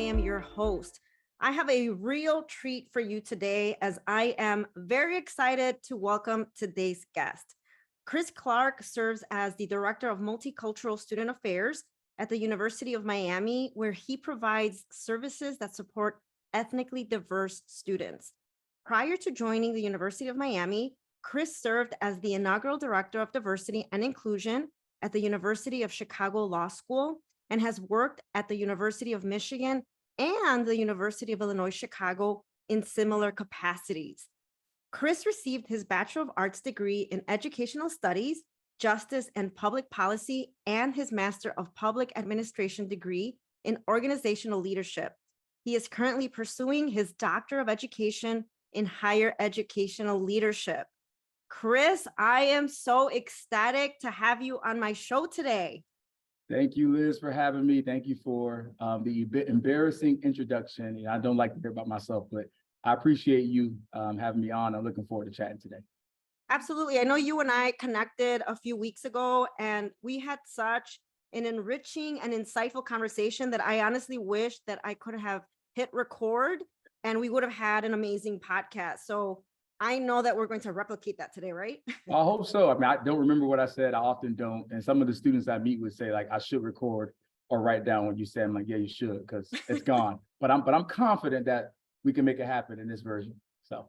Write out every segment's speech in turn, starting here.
am your host. I have a real treat for you today as I am very excited to welcome today's guest. Chris Clarke serves as the Director of Multicultural Student Affairs at the University of Miami, where he provides services that support ethnically diverse students. Prior to joining the University of Miami, Chris served as the inaugural Director of Diversity and Inclusion at the University of Chicago Law School and has worked at the University of Michigan and the University of Illinois Chicago in similar capacities. Chris received his Bachelor of Arts degree in Educational Studies, Justice and Public Policy, and his Master of Public Administration degree in Organizational Leadership. He is currently pursuing his Doctor of Education in Higher Educational Leadership. Chris, I am so ecstatic to have you on my show today. Thank you, Liz, for having me. Thank you for the embarrassing introduction. I don't like to hear about myself, but I appreciate you having me on. I'm looking forward to chatting today. Absolutely. I know you and I connected a few weeks ago, and we had such an enriching and insightful conversation that I honestly wish that I could have hit record and we would have had an amazing podcast. So I know that we're going to replicate that today, right? I hope so. I mean, I don't remember what I said. I often don't. And some of the students I meet would say, like, I should record or write down what you said. I'm like, yeah, you should, because it's gone. But I'm confident that we can make it happen in this version. So.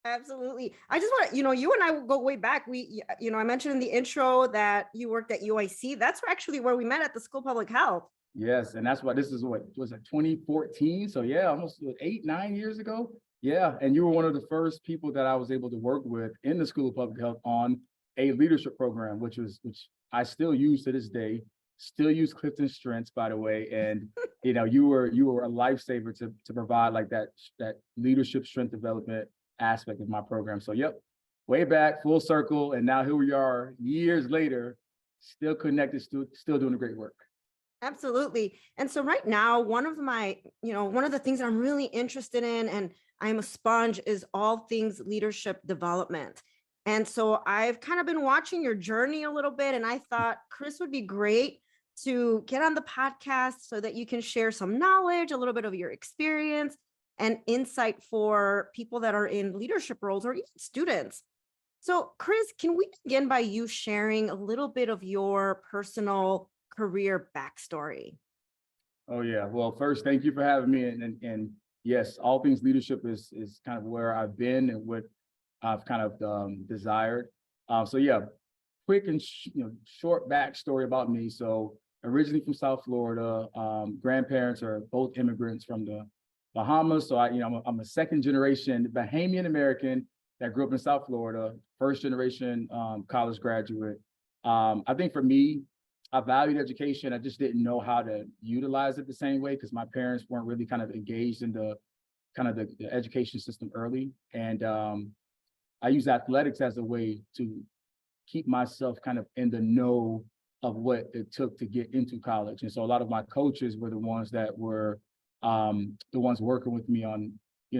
Absolutely. I just want to, you and I will go way back. I mentioned in the intro that you worked at UIC. That's actually where we met at the School of Public Health. Yes. And that's why this is what was it, 2014. So yeah, almost 8-9 years ago. Yeah, and you were one of the first people that I was able to work with in the School of Public Health on a leadership program, which I still use to this day. Still use Clifton Strengths, by the way. And you were a lifesaver to provide like that leadership strength development aspect of my program. So yep, way back, full circle, and now here we are years later, still connected, still doing the great work. Absolutely. And so right now, one of the things that I'm really interested in, and I'm a sponge, is all things leadership development. And so I've kind of been watching your journey a little bit, and I thought Chris would be great to get on the podcast so that you can share some knowledge, a little bit of your experience and insight for people that are in leadership roles or even students. So Chris, can we begin by you sharing a little bit of your personal career backstory? Oh yeah. Well, first, thank you for having me. And yes, all things leadership is kind of where I've been and what I've kind of desired. So yeah, quick and short backstory about me. So originally from South Florida, grandparents are both immigrants from the Bahamas. So I'm a second generation Bahamian American that grew up in South Florida, first generation college graduate. I think for me, I valued education. I just didn't know how to utilize it the same way because my parents weren't really kind of engaged in the education system early. And I used athletics as a way to keep myself kind of in the know of what it took to get into college. And so a lot of my coaches were the ones that were the ones working with me on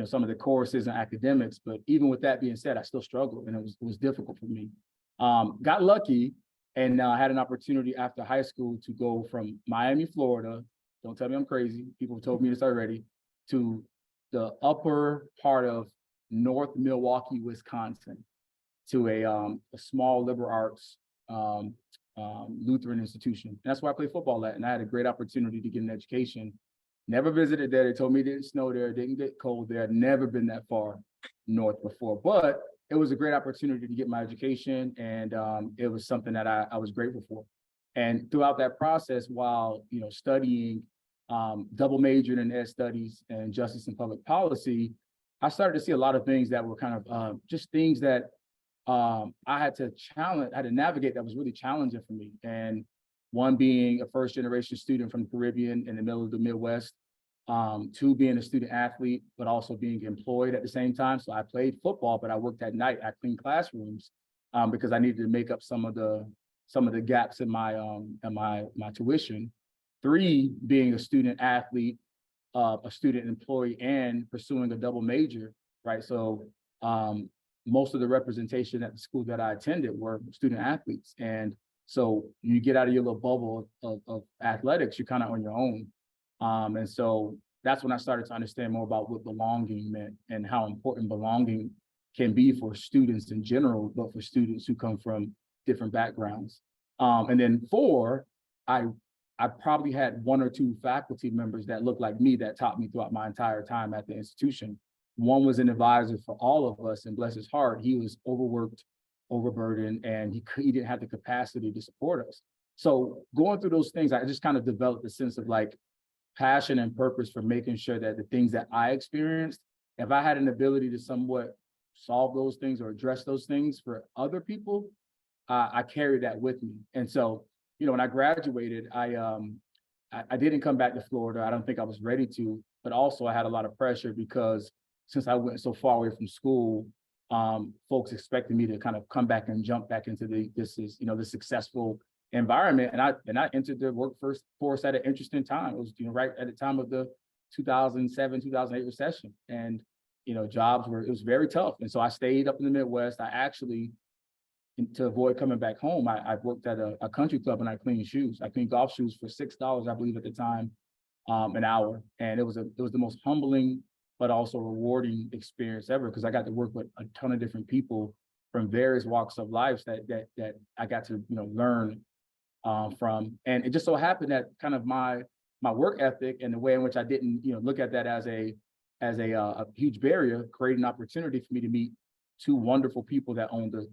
some of the courses and academics. But even with that being said, I still struggled and it was difficult for me. Got lucky. And I had an opportunity after high school to go from Miami, Florida, don't tell me I'm crazy, people have told me this already, to the upper part of North Milwaukee, Wisconsin, to a small liberal arts Lutheran institution. And that's where I played football at. And I had a great opportunity to get an education. Never visited there. They told me it didn't snow there, it didn't get cold there. I'd never been that far north before. But it was a great opportunity to get my education, and it was something that I was grateful for. And throughout that process, while studying, double majored in ed studies and justice and public policy, I started to see a lot of things that were kind of just things that I had to navigate that was really challenging for me. And one being a first generation student from the Caribbean in the middle of the Midwest. Two, being a student athlete, but also being employed at the same time. So I played football, but I worked at night. I cleaned classrooms because I needed to make up some of the gaps in my tuition. Three, being a student athlete, a student employee, and pursuing a double major, right? So most of the representation at the school that I attended were student athletes. And so you get out of your little bubble of athletics, you're kind of on your own. And so that's when I started to understand more about what belonging meant and how important belonging can be for students in general, but for students who come from different backgrounds. And then four, I I probably had one or two faculty members that looked like me that taught me throughout my entire time at the institution. One was an advisor for all of us, and bless his heart, he was overworked, overburdened, and he didn't have the capacity to support us. So going through those things, I just kind of developed a sense of like passion and purpose for making sure that the things that I experienced, if I had an ability to somewhat solve those things or address those things for other people, I carried that with me. And so, when I graduated, I didn't come back to Florida. I don't think I was ready to, but also I had a lot of pressure because since I went so far away from school, folks expected me to kind of come back and jump back into the successful environment. And I entered the workforce at an interesting time. It was, right at the time of the 2007, 2008 recession. And, it was very tough. And so I stayed up in the Midwest. I actually, to avoid coming back home, I worked at a country club and I cleaned shoes. I cleaned golf shoes for $6, I believe at the time, an hour. And it was the most humbling, but also rewarding experience ever, because I got to work with a ton of different people from various walks of life that I got to, learn from. And it just so happened that kind of my work ethic and the way in which I didn't, look at that as a huge barrier, created an opportunity for me to meet two wonderful people that owned the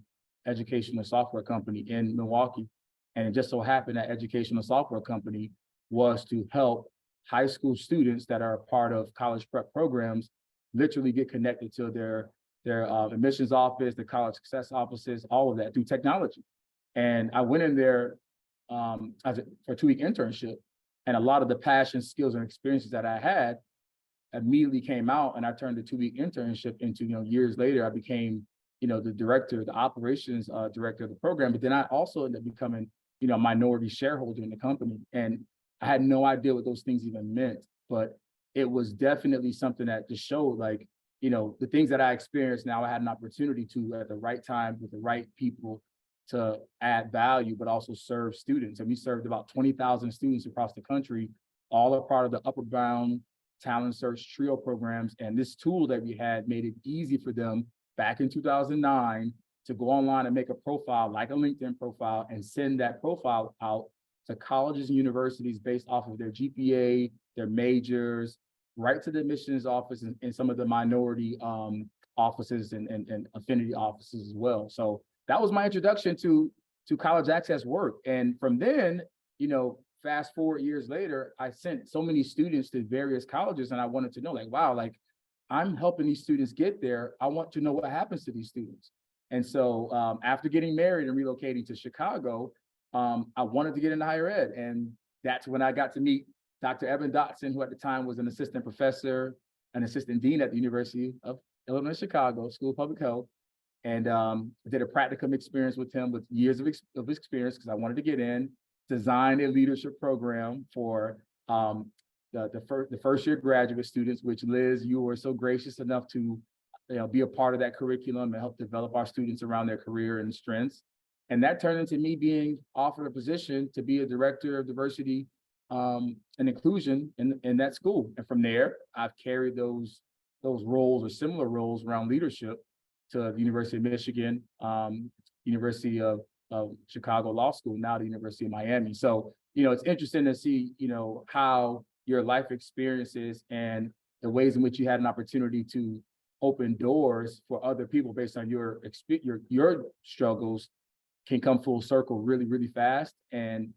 educational software company in Milwaukee. And it just so happened that educational software company was to help high school students that are a part of college prep programs literally get connected to their admissions office, the college success offices, all of that through technology. And I went in there for a 2-week internship, and a lot of the passion, skills, and experiences that I had immediately came out, and I turned the 2-week internship into, years later, I became, the director, the operations director of the program. But then I also ended up becoming, a minority shareholder in the company. And I had no idea what those things even meant, but it was definitely something that just showed like, the things that I experienced, now I had an opportunity to, at the right time, with the right people, to add value, but also serve students. And we served about 20,000 students across the country, all a part of the Upper Bound Talent Search Trio programs. And this tool that we had made it easy for them back in 2009 to go online and make a profile, like a LinkedIn profile, and send that profile out to colleges and universities based off of their GPA, their majors, right to the admissions office and some of the minority offices and affinity offices as well. So that was my introduction to college access work. And from then, fast forward years later, I sent so many students to various colleges, and I wanted to know, like, wow, like I'm helping these students get there. I want to know what happens to these students. And so after getting married and relocating to Chicago, I wanted to get into higher ed. And that's when I got to meet Dr. Evan Dotson, who at the time was an assistant professor, an assistant dean at the University of Illinois, Chicago, School of Public Health. And did a practicum experience with him with years of experience, because I wanted to get in, designed a leadership program for the first year graduate students, which Liz, you were so gracious enough to be a part of that curriculum and help develop our students around their career and strengths. And that turned into me being offered a position to be a director of diversity and inclusion in that school. And from there, I've carried those roles or similar roles around leadership to the University of Michigan, University of Chicago Law School, now the University of Miami. So, it's interesting to see, how your life experiences and the ways in which you had an opportunity to open doors for other people based on your struggles can come full circle really, really fast. And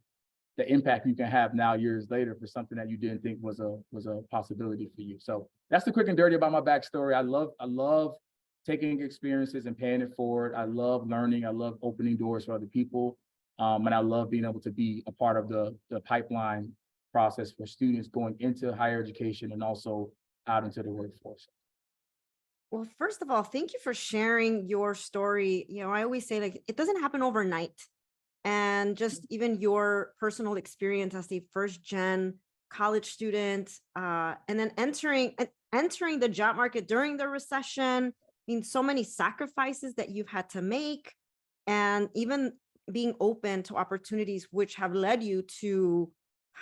the impact you can have now years later for something that you didn't think was a possibility for you. So that's the quick and dirty about my backstory. I love taking experiences and paying it forward. I love learning. I love opening doors for other people. And I love being able to be a part of the pipeline process for students going into higher education and also out into the workforce. Well, first of all, thank you for sharing your story. I always say, like, it doesn't happen overnight. And just even your personal experience as a first gen college student, and then entering the job market during the recession, so many sacrifices that you've had to make, and even being open to opportunities which have led you to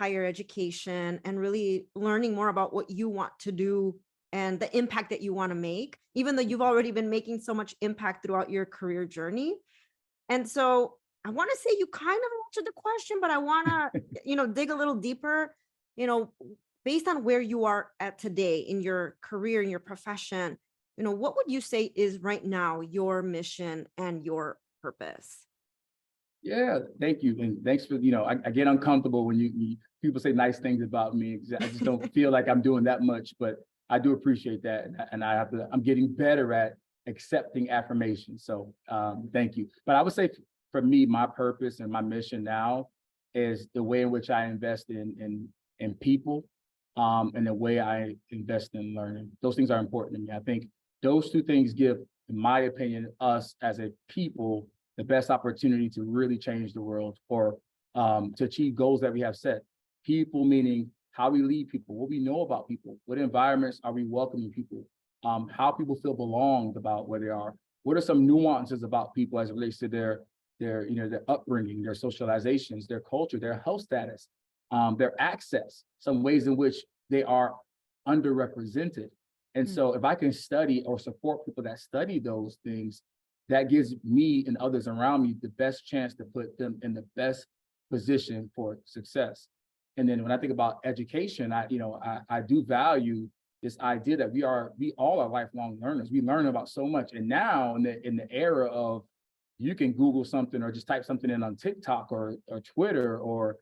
higher education and really learning more about what you want to do and the impact that you want to make, even though you've already been making so much impact throughout your career journey. And so I want to say you kind of answered the question, but I want to, dig a little deeper, you know, based on where you are at today in your career, in your profession, what would you say is right now your mission and your purpose? Yeah, thank you. And thanks for, I get uncomfortable when people say nice things about me. I just don't feel like I'm doing that much, but I do appreciate that. And I'm getting better at accepting affirmation. So thank you. But I would say for me, my purpose and my mission now is the way in which I invest in people, and the way I invest in learning. Those things are important to me. I think those two things give, in my opinion, us as a people the best opportunity to really change the world, or to achieve goals that we have set. People meaning how we lead people, what we know about people, what environments are we welcoming people, how people feel belonged about where they are. What are some nuances about people as it relates to their upbringing, their socializations, their culture, their health status, their access, some ways in which they are underrepresented. And so if I can study or support people that study those things, that gives me and others around me the best chance to put them in the best position for success. And then when I think about education, I do value this idea that we all are lifelong learners. We learn about so much. And now in the era of, you can Google something or just type something in on TikTok or Twitter or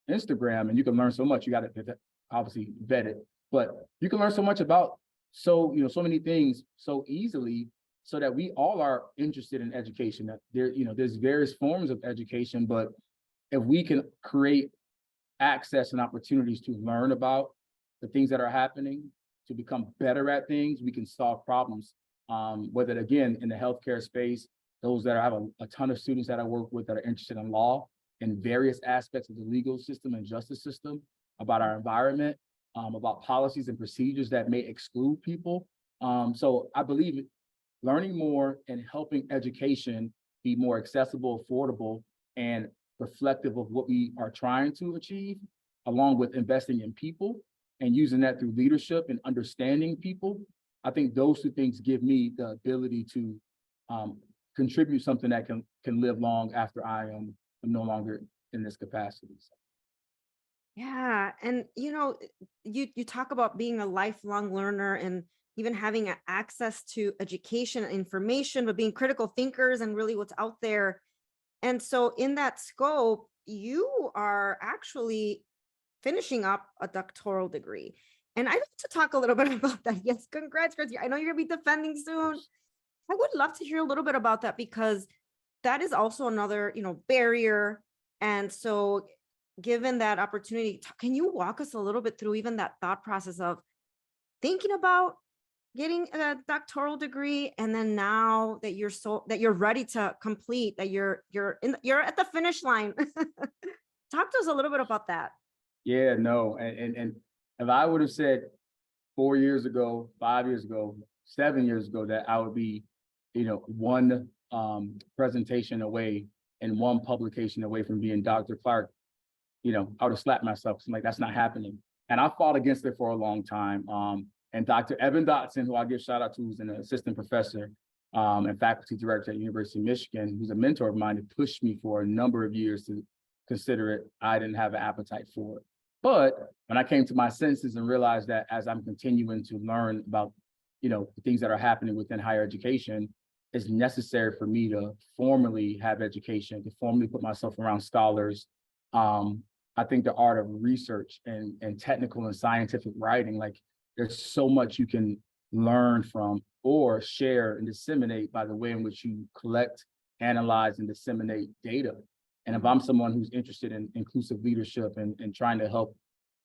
Instagram, and you can learn so much. You got to obviously vet it, but you can learn so much about so many things so easily, so that we all are interested in education. That there's various forms of education, but if we can create access and opportunities to learn about the things that are happening, to become better at things, we can solve problems. Whether, again, in the healthcare space, those that have a ton of students that I work with that are interested in law and various aspects of the legal system and justice system, about our environment, about policies and procedures that may exclude people. So I believe learning more and helping education be more accessible, affordable, and reflective of what we are trying to achieve, along with investing in people and using that through leadership and understanding people. I think those two things give me the ability to contribute something that can live long after I am no longer in this capacity. Yeah. And you talk about being a lifelong learner and even having access to education and information, but being critical thinkers and really what's out there. And so in that scope, you are actually finishing up a doctoral degree. And I'd like to talk a little bit about that. Yes, congrats, Chris. I know you're gonna be defending soon. I would love to hear a little bit about that, because that is also another, barrier. And so given that opportunity, can you walk us a little bit through even that thought process of thinking about getting a doctoral degree, and then now that you're ready to complete, that you're at the finish line? Talk to us a little bit about that. Yeah, no, and if I would have said 4 years ago, 5 years ago, 7 years ago that I would be, one presentation away and one publication away from being Dr. Clarke, I would have slapped myself. I'm like, that's not happening. And I fought against it for a long time. And Dr. Evan Dotson, who I give shout out to, who's an assistant professor and faculty director at University of Michigan, who's a mentor of mine, who pushed me for a number of years to consider it. I didn't have an appetite for it. But when I came to my senses and realized that as I'm continuing to learn about, the things that are happening within higher education, it's necessary for me to formally have education, to formally put myself around scholars. I think the art of research and technical and scientific writing, like, there's so much you can learn from or share and disseminate by the way in which you collect, analyze, and disseminate data. And if I'm someone who's interested in inclusive leadership and trying to help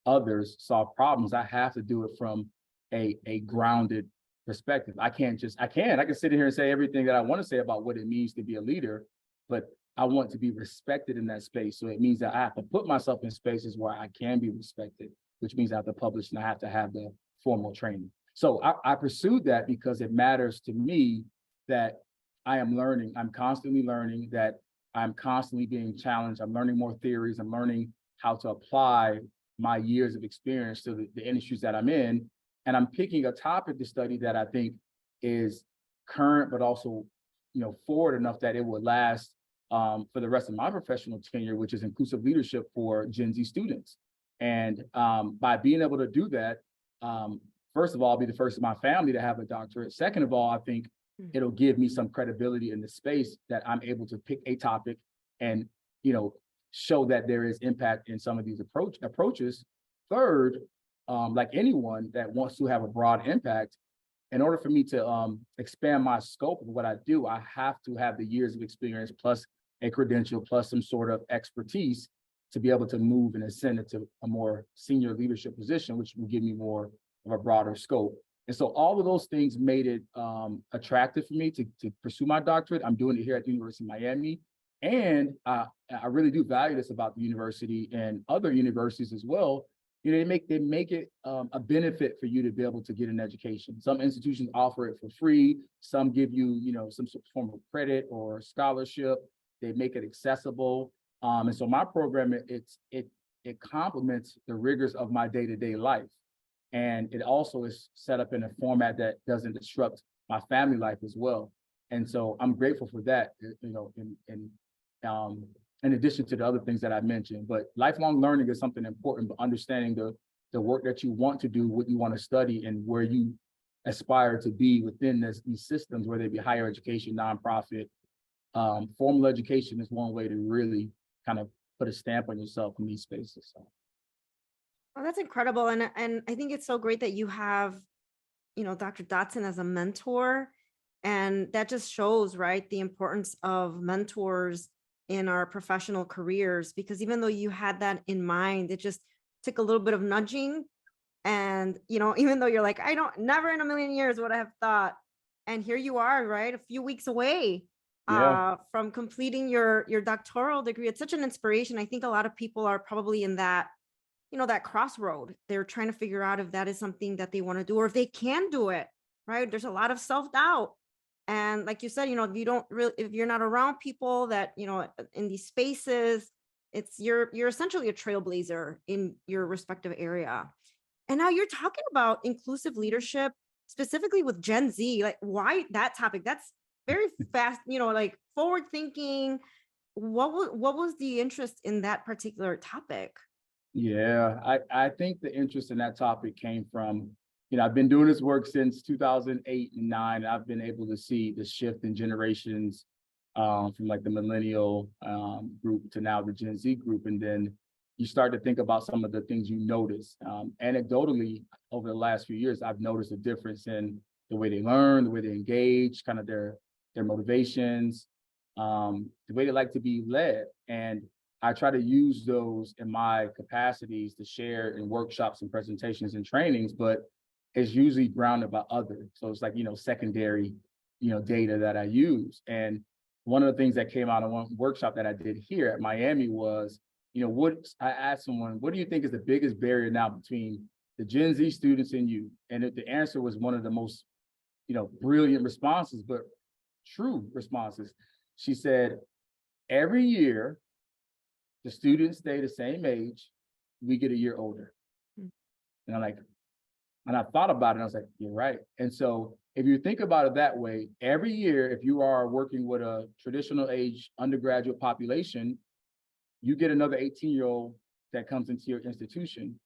others solve problems, I have to do it from a grounded perspective. I can sit in here and say everything that I want to say about what it means to be a leader, but I want to be respected in that space. So it means that I have to put myself in spaces where I can be respected, which means I have to publish and I have to have the formal training. So I pursued that because it matters to me that I am learning. I'm constantly learning, that I'm constantly being challenged. I'm learning more theories. I'm learning how to apply my years of experience to the industries that I'm in. And I'm picking a topic to study that I think is current, but also, forward enough that it will last for the rest of my professional tenure, which is inclusive leadership for Gen Z students. And by being able to do that, first of all, I'll be the first in my family to have a doctorate. Second of all, I think it'll give me some credibility in the space that I'm able to pick a topic and, show that there is impact in some of these approaches. Third, like anyone that wants to have a broad impact, in order for me to expand my scope of what I do, I have to have the years of experience plus a credential plus some sort of expertise to be able to move and ascend into a more senior leadership position, which will give me more of a broader scope. And so all of those things made it attractive for me to pursue my doctorate. I'm doing it here at the University of Miami. And I really do value this about the university and other universities as well. They make it a benefit for you to be able to get an education. Some institutions offer it for free. Some give you, some form of credit or scholarship. They make it accessible. And so my program, it complements the rigors of my day-to-day life. And it also is set up in a format that doesn't disrupt my family life as well. And so I'm grateful for that, in addition to the other things that I mentioned. But lifelong learning is something important, but understanding the work that you want to do, what you want to study, and where you aspire to be within these systems, whether it be higher education, nonprofit. Formal education is one way to really kind of put a stamp on yourself in these spaces. So. Oh, that's incredible. And I think it's so great that you have, Dr. Dotson as a mentor. And that just shows, right, the importance of mentors in our professional careers, because even though you had that in mind, it just took a little bit of nudging. And, even though you're like, never in a million years would I have thought. And here you are, right, a few weeks away from completing your doctoral degree. It's such an inspiration. I think a lot of people are probably in that, that crossroad. They're trying to figure out if that is something that they want to do or if they can do it, right? There's a lot of self-doubt. And like you said, if you're not around people that, in these spaces, you're essentially a trailblazer in your respective area. And now you're talking about inclusive leadership, specifically with Gen Z. Like, why that topic? That's very fast, like forward thinking. What was the interest in that particular topic? Yeah, I think the interest in that topic came from, I've been doing this work since 2008 and 9. I've been able to see the shift in generations from like the millennial group to now the Gen Z group. And then you start to think about some of the things you notice. Anecdotally, over the last few years, I've noticed a difference in the way they learn, the way they engage, kind of their motivations, the way they like to be led. And I try to use those in my capacities to share in workshops and presentations and trainings, but it's usually grounded by others. So it's like, secondary, data that I use. And one of the things that came out of one workshop that I did here at Miami was, I asked someone, what do you think is the biggest barrier now between the Gen Z students and you? And the answer was one of the most, brilliant responses, but true responses. She said, every year, the students stay the same age, we get a year older. And I thought about it, and I was like, you're right. And so if you think about it that way, every year, if you are working with a traditional age undergraduate population, you get another 18-year-old that comes into your institution,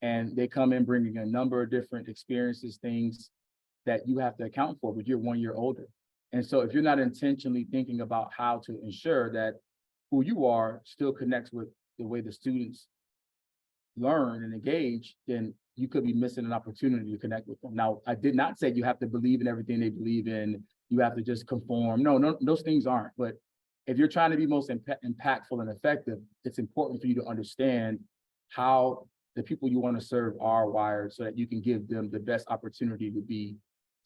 and they come in bringing a number of different experiences, things that you have to account for, but you're 1 year older. And so if you're not intentionally thinking about how to ensure that who you are still connects with the way the students learn and engage, then you could be missing an opportunity to connect with them. Now, I did not say you have to believe in everything they believe in. You have to just conform. No, those things aren't. But if you're trying to be most impactful and effective, it's important for you to understand how the people you want to serve are wired so that you can give them the best opportunity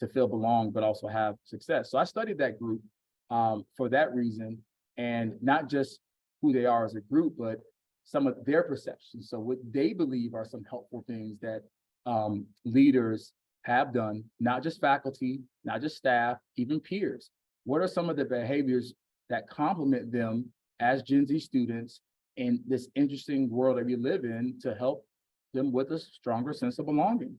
to feel belong, but also have success. So I studied that group for that reason, and not just who they are as a group, but some of their perceptions. So what they believe are some helpful things that leaders have done, not just faculty, not just staff, even peers. What are some of the behaviors that complement them as Gen Z students in this interesting world that we live in to help them with a stronger sense of belonging.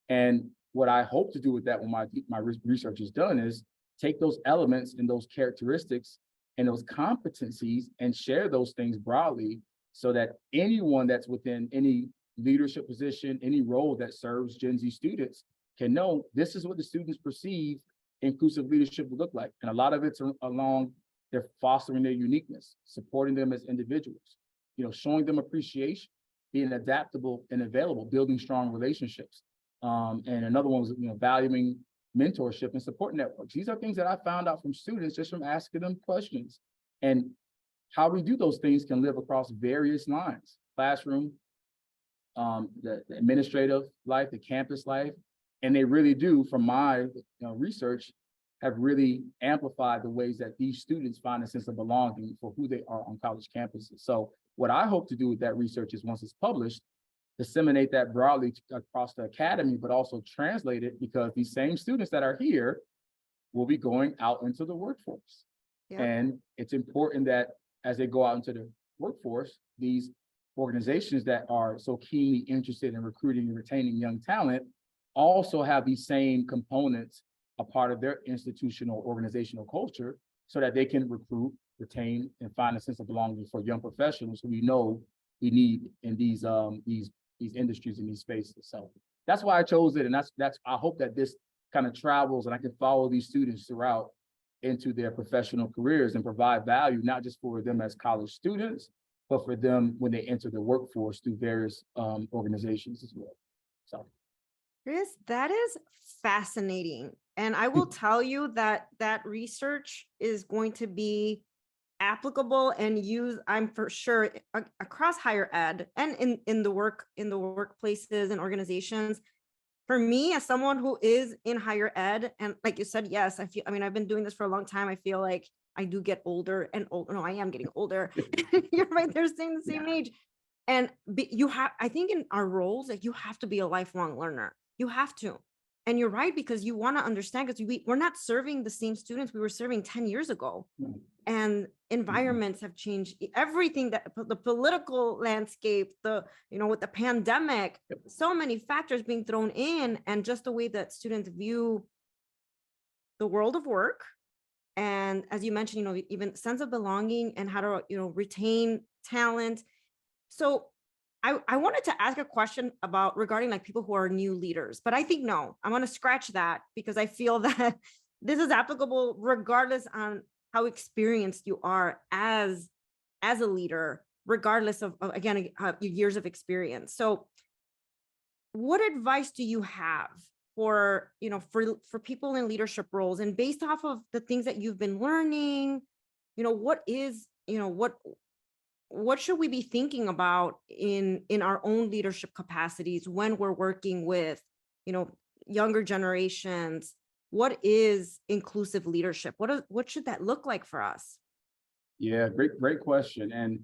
And what I hope to do with that when my research is done is take those elements and those characteristics and those competencies and share those things broadly so that anyone that's within any leadership position, any role that serves Gen Z students can know this is what the students perceive inclusive leadership would look like. And a lot of it's along they're fostering their uniqueness, supporting them as individuals, showing them appreciation, being adaptable and available, building strong relationships. And another one was, valuing mentorship and support networks. These are things that I found out from students just from asking them questions. And how we do those things can live across various lines: classroom, the administrative life, the campus life. And they really do, from my research, have really amplified the ways that these students find a sense of belonging for who they are on college campuses. So what I hope to do with that research is, once it's published, disseminate that broadly across the academy, but also translate it, because these same students that are here will be going out into the workforce. Yeah. And it's important that as they go out into the workforce, these organizations that are so keenly interested in recruiting and retaining young talent also have these same components a part of their institutional organizational culture, so that they can recruit, retain, and find a sense of belonging for young professionals who we know we need in these industries and these spaces. So that's why I chose it, and that's I hope that this kind of travels and I can follow these students throughout into their professional careers and provide value, not just for them as college students, but for them when they enter the workforce through various organizations as well. So, Chris, that is fascinating. And I will tell you that that research is going to be applicable and used, I'm for sure, across higher ed and in the workplaces and organizations. For me, as someone who is in higher ed, and like you said, yes, I've been doing this for a long time. I feel like I do get older and older. No, I am getting older. You're right. They're staying the same age. And I think in our roles, like, you have to be a lifelong learner. You have to. And you're right, because you want to understand, because we're not serving the same students we were serving 10 years ago. Mm-hmm. And environments have changed, everything, that the political landscape, with the pandemic, so many factors being thrown in, and just the way that students view the world of work. And as you mentioned, even sense of belonging and how to, retain talent. So I wanted to ask a question regarding like people who are new leaders, but I think, no, I'm going to scratch that, because I feel that this is applicable regardless on how experienced you are as a leader, regardless of again, your years of experience. So what advice do you have for people in leadership roles, and based off of the things that you've been learning, what should we be thinking about in our own leadership capacities when we're working with, younger generations? What is inclusive leadership? What should that look like for us? Yeah, great question. And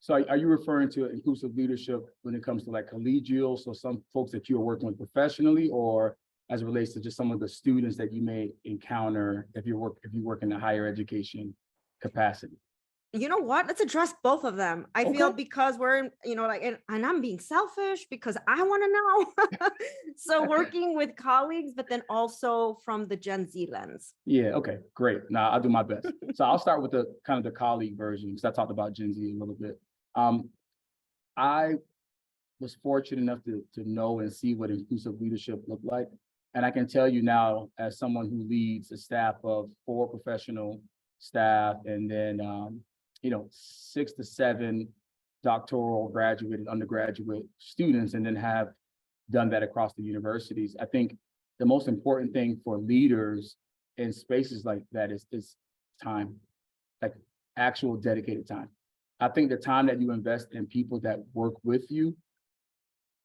so are you referring to inclusive leadership when it comes to like collegial, so some folks that you are working with professionally, or as it relates to just some of the students that you may encounter if you work in the higher education capacity? You know what? Let's address both of them. I feel, because we're, and I'm being selfish because I want to know. So working with colleagues, but then also from the Gen Z lens. Yeah. Okay, great. Now I'll do my best. So I'll start with the kind of the colleague version, because I talked about Gen Z a little bit. I was fortunate enough to know and see what inclusive leadership looked like. And I can tell you now, as someone who leads a staff of 4 professional staff, and then 6 to 7 doctoral, graduate, and undergraduate students, and then have done that across the universities. I think the most important thing for leaders in spaces like that is time, like actual dedicated time. I think the time that you invest in people that work with you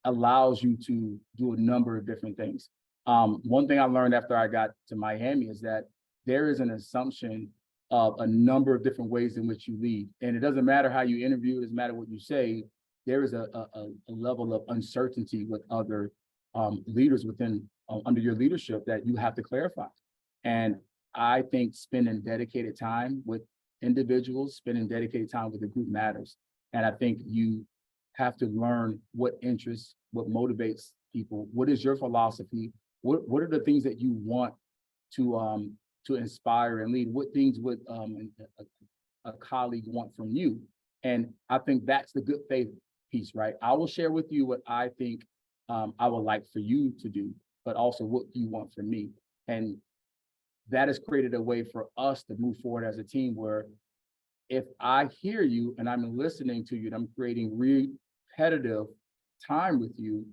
allows you to do a number of different things. One thing I learned after I got to Miami is that there is an assumption of a number of different ways in which you lead. And it doesn't matter how you interview, it doesn't matter what you say, there is a level of uncertainty with other leaders within under your leadership that you have to clarify. And I think spending dedicated time with individuals, spending dedicated time with the group matters. And I think you have to learn what interests, what motivates people. What is your philosophy? What are the things that you want to inspire and lead? What things would a colleague want from you? And I think that's the good faith piece, right? I will share with you what I think I would like for you to do, but also what you want from me. And that has created a way for us to move forward as a team where if I hear you and I'm listening to you and I'm creating repetitive time with you,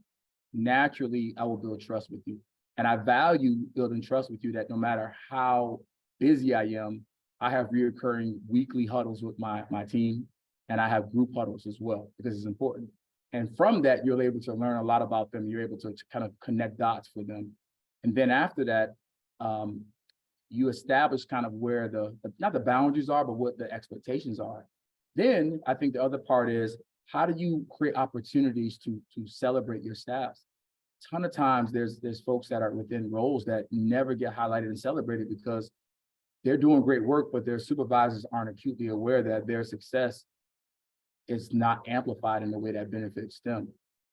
naturally I will build trust with you. And I value building trust with you, that no matter how busy I am, I have reoccurring weekly huddles with my team, and I have group huddles as well, because it's important. And from that, you're able to learn a lot about them. You're able to kind of connect dots for them. And then after that, you establish kind of where not the boundaries are, but what the expectations are. Then I think the other part is, how do you create opportunities to celebrate your staffs? A ton of times there's folks that are within roles that never get highlighted and celebrated because they're doing great work, but their supervisors aren't acutely aware that their success is not amplified in the way that benefits them.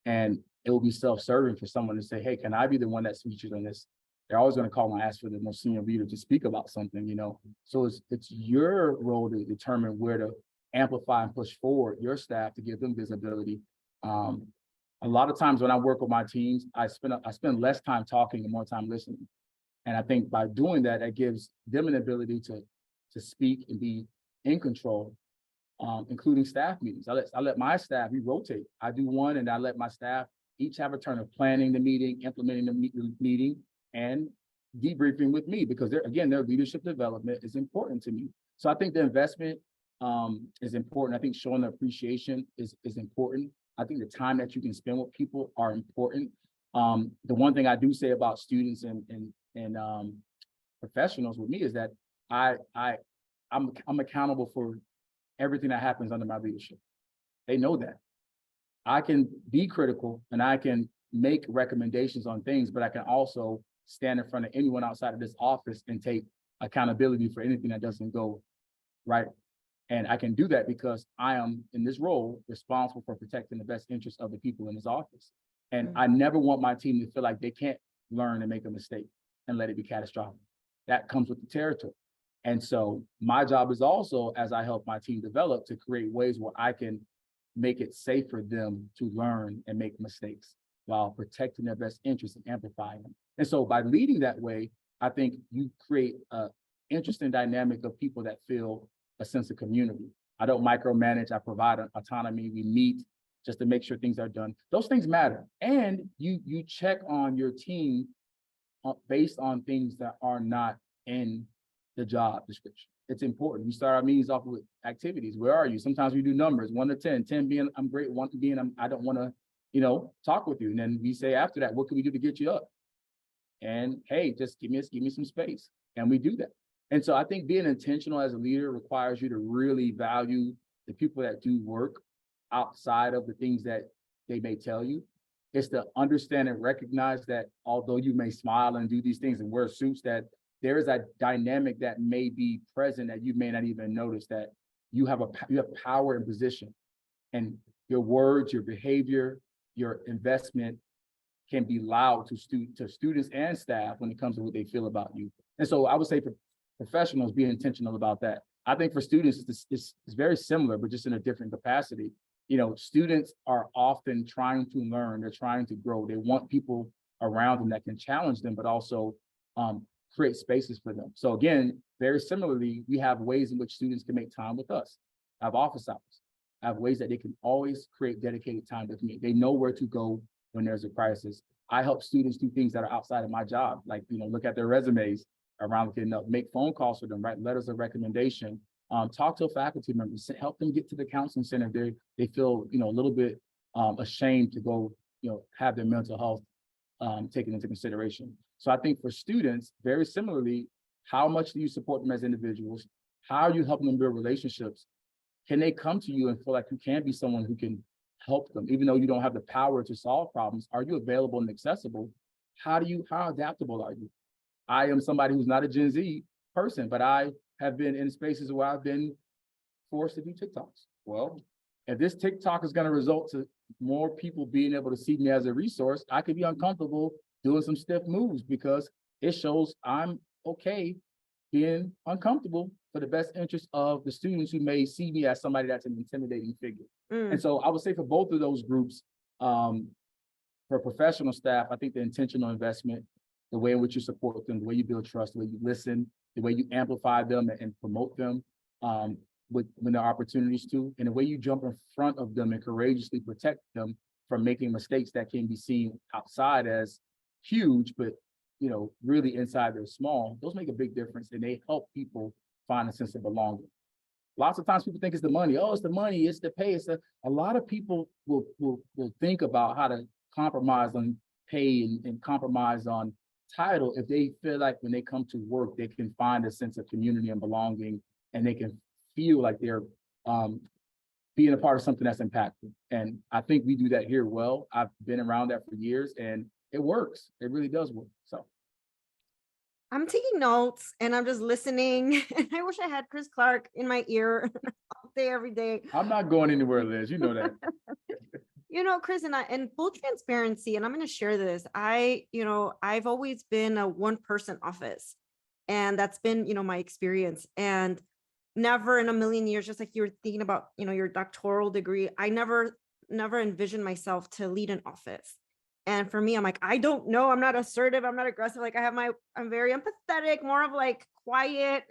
And it will be self-serving for someone to say, hey, can I be the one that's featured on this? They're always going to call and ask for the most senior leader to speak about something, you know? So it's your role to determine where to amplify and push forward your staff to give them visibility. A lot of times when I work with my teams, I spend less time talking and more time listening. And I think by doing that, that gives them an ability to speak and be in control, including staff meetings. I let my staff, we rotate. I do one, and I let my staff each have a turn of planning the meeting, implementing the meeting, and debriefing with me, because their leadership development is important to me. So I think the investment is important. I think showing the appreciation is important. I think the time that you can spend with people are important. The one thing I do say about students and professionals with me is that I'm accountable for everything that happens under my leadership. They know that. I can be critical and I can make recommendations on things, but I can also stand in front of anyone outside of this office and take accountability for anything that doesn't go right. And I can do that because I am, in this role, responsible for protecting the best interests of the people in this office. And I never want my team to feel like they can't learn and make a mistake and let it be catastrophic. That comes with the territory. And so my job is also, as I help my team develop, to create ways where I can make it safe for them to learn and make mistakes while protecting their best interests and amplifying them. And so by leading that way, I think you create an interesting dynamic of people that feel a sense of community. I don't micromanage, I provide autonomy. We meet just to make sure things are done. Those things matter. And you check on your team based on things that are not in the job description. It's important. We start our meetings off with activities. Where are you? Sometimes we do numbers, 1 to 10, 10 being I'm great, 1 being I don't want to, talk with you. And then we say after that, what can we do to get you up? And hey, just give me some space. And we do that. And so I think being intentional as a leader requires you to really value the people that do work outside of the things that they may tell you. It's to understand and recognize that although you may smile and do these things and wear suits, that there is a dynamic that may be present that you may not even notice, that you have power and position, and your words, your behavior, your investment can be loud to students and staff when it comes to what they feel about you. And so I would say for professionals, be intentional about that. I think for students, it's very similar, but just in a different capacity. Students are often trying to learn, they're trying to grow. They want people around them that can challenge them, but also create spaces for them. So again, very similarly, we have ways in which students can make time with us. I have office hours. I have ways that they can always create dedicated time with me. They know where to go when there's a crisis. I help students do things that are outside of my job, like, look at their resumes around getting up, make phone calls for them, write letters of recommendation, talk to a faculty member, help them get to the counseling center if they feel, a little bit ashamed to go, have their mental health taken into consideration. So I think for students, very similarly, how much do you support them as individuals? How are you helping them build relationships? Can they come to you and feel like you can be someone who can help them, even though you don't have the power to solve problems? Are you available and accessible? How adaptable are you? I am somebody who's not a Gen Z person, but I have been in spaces where I've been forced to do TikToks. Well, if this TikTok is going to result to more people being able to see me as a resource, I could be uncomfortable doing some stiff moves because it shows I'm okay being uncomfortable for the best interest of the students who may see me as somebody that's an intimidating figure. And so I would say for both of those groups, for professional staff, I think the intentional investment, the way in which you support them, the way you build trust, the way you listen, the way you amplify them and promote them when there are opportunities to, and the way you jump in front of them and courageously protect them from making mistakes that can be seen outside as huge, but really inside they're small. Those make a big difference, and they help people find a sense of belonging. Lots of times people think it's the money. Oh, it's the money, it's the pay. A lot of people will think about how to compromise on pay and compromise on title if they feel like when they come to work, they can find a sense of community and belonging, and they can feel like they're being a part of something that's impactful. And I think we do that here well. I've been around that for years, and it works. It really does work. So I'm taking notes and I'm just listening. And I wish I had Chris Clarke in my ear all day, every day. I'm not going anywhere, Liz. You know that. Chris, and full transparency, and I'm going to share this. I've always been a one-person office, and that's been, my experience. And never in a million years, just like you were thinking about, your doctoral degree, I never envisioned myself to lead an office. And for me, I'm like, I don't know. I'm not assertive. I'm not aggressive. Like I'm very empathetic, more of like quiet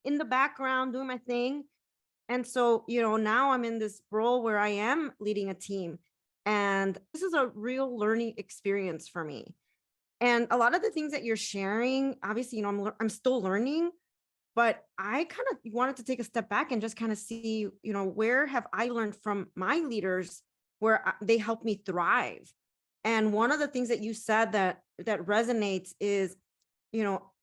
in the background, doing my thing. And so, now I'm in this role where I am leading a team, and this is a real learning experience for me. And a lot of the things that you're sharing, obviously, I'm still learning, but I kind of wanted to take a step back and just kind of see, where have I learned from my leaders where they helped me thrive? And one of the things that you said that resonates is,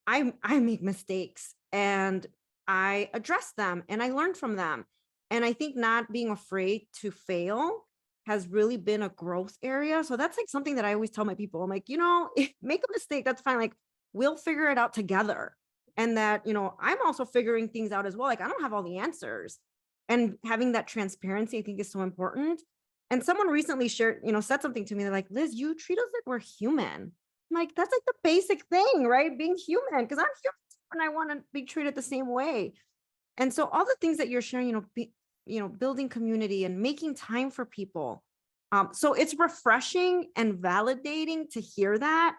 I make mistakes and I address them and I learn from them. And I think not being afraid to fail has really been a growth area. So that's like something that I always tell my people. I'm like, make a mistake, that's fine. Like, we'll figure it out together. And that, I'm also figuring things out as well. Like, I don't have all the answers. And having that transparency, I think, is so important. And someone recently shared, said something to me. They're like, Liz, you treat us like we're human. I'm like, that's like the basic thing, right? Being human, because I'm human and I want to be treated the same way. And so all the things that you're sharing, building community and making time for people. So it's refreshing and validating to hear that,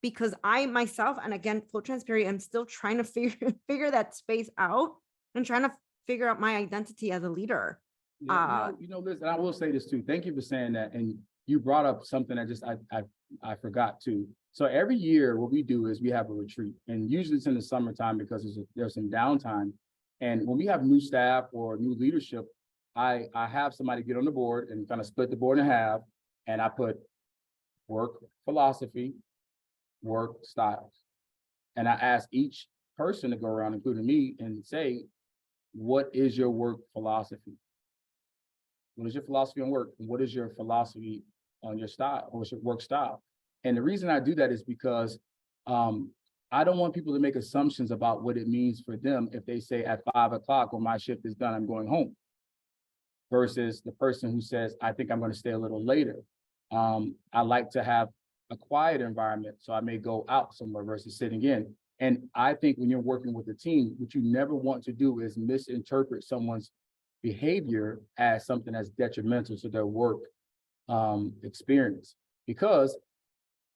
because I myself, and again, full transparency, I'm still trying to figure that space out and trying to figure out my identity as a leader. Yeah, Liz, and I will say this too. Thank you for saying that. And you brought up something that just I forgot too. So every year, what we do is we have a retreat, and usually it's in the summertime because there's some downtime. And when we have new staff or new leadership, I have somebody get on the board and kind of split the board in half, and I put work philosophy, work styles, and I ask each person to go around, including me, and say, what is your work philosophy? What is your philosophy on work? And what is your philosophy on your style? What's your work style? And the reason I do that is because I don't want people to make assumptions about what it means for them if they say at 5 o'clock when my shift is done, I'm going home, versus the person who says, I think I'm going to stay a little later. I like to have a quiet environment, so I may go out somewhere versus sitting in. And I think when you're working with a team, what you never want to do is misinterpret someone's behavior as something that's detrimental to their work experience, because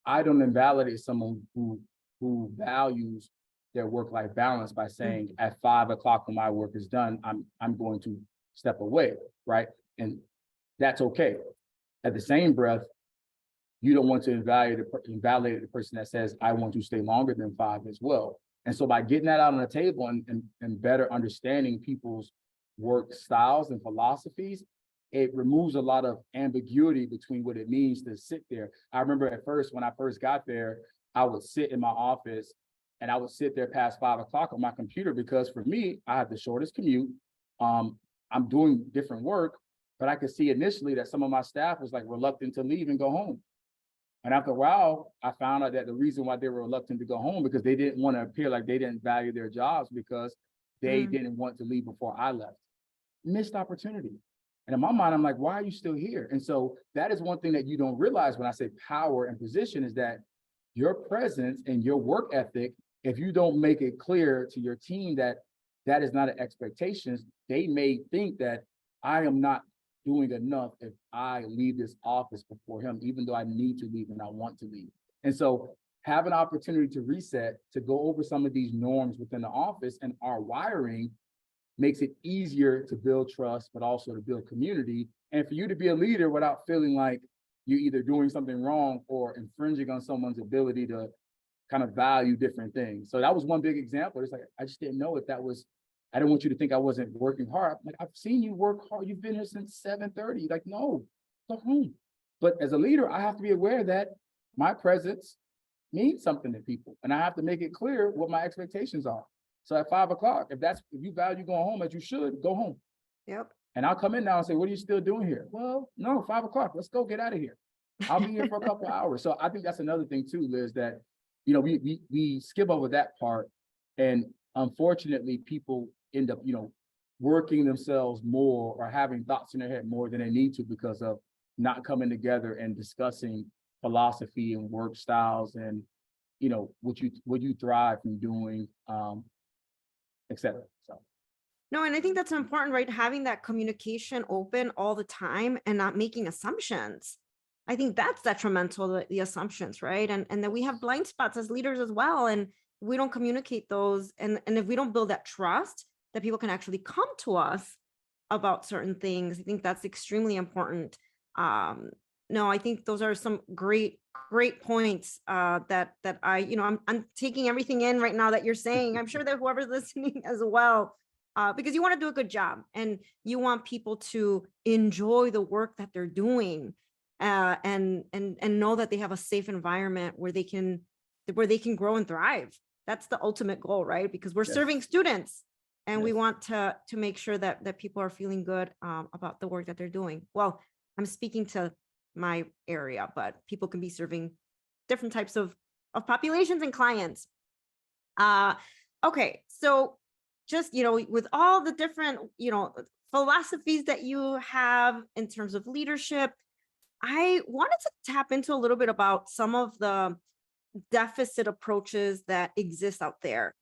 I don't invalidate someone who values their work-life balance by saying at 5 o'clock when my work is done, I'm going to step away, right? And that's okay. At the same breath, you don't want to invalidate the person that says, I want to stay longer than 5 as well. And so by getting that out on the table and better understanding people's work styles and philosophies, it removes a lot of ambiguity between what it means to sit there. I remember at first, when I first got there, I would sit in my office and I would sit there past 5 o'clock on my computer, because for me, I have the shortest commute. I'm doing different work, but I could see initially that some of my staff was like reluctant to leave and go home. And after a while, I found out that the reason why they were reluctant to go home because they didn't want to appear like they didn't value their jobs, because they didn't want to leave before I left. missed opportunity. And in my mind, I'm like, why are you still here? And so that is one thing that you don't realize when I say power and position is that your presence and your work ethic, if you don't make it clear to your team that that is not an expectation, they may think that I am not doing enough if I leave this office before him, even though I need to leave and I want to leave. And so have an opportunity to reset, to go over some of these norms within the office and our wiring makes it easier to build trust, but also to build community. And for you to be a leader without feeling like you're either doing something wrong or infringing on someone's ability to kind of value different things. So that was one big example. It's like, I just didn't know if that was, I didn't want you to think I wasn't working hard. Like, I've seen you work hard. You've been here since 7:30. Like, no, go home. But as a leader, I have to be aware that my presence means something to people. And I have to make it clear what my expectations are. So at 5 o'clock, if you value going home as you should, go home. Yep. And I'll come in now and say, what are you still doing here? Well, no, 5 o'clock, let's go get out of here. I'll be here for a couple of hours. So I think that's another thing too, Liz, that, we skip over that part. And unfortunately, people end up, working themselves more or having thoughts in their head more than they need to because of not coming together and discussing philosophy and work styles and, what you thrive from doing, et cetera. So. No, and I think that's important, right? Having that communication open all the time and not making assumptions. I think that's detrimental, the assumptions, right? And that we have blind spots as leaders as well. And we don't communicate those. And if we don't build that trust that people can actually come to us about certain things, I think that's extremely important. No, I think those are some great points that I'm taking everything in right now that you're saying. I'm sure that whoever's listening as well, because you want to do a good job and you want people to enjoy the work that they're doing, and know that they have a safe environment where they can grow and thrive. That's the ultimate goal, right? Because we're serving students, and we want to make sure that people are feeling good about the work that they're doing. Well, I'm speaking to my area, but people can be serving different types of populations and clients. Okay, so just, with all the different, philosophies that you have in terms of leadership, I wanted to tap into a little bit about some of the deficit approaches that exist out there.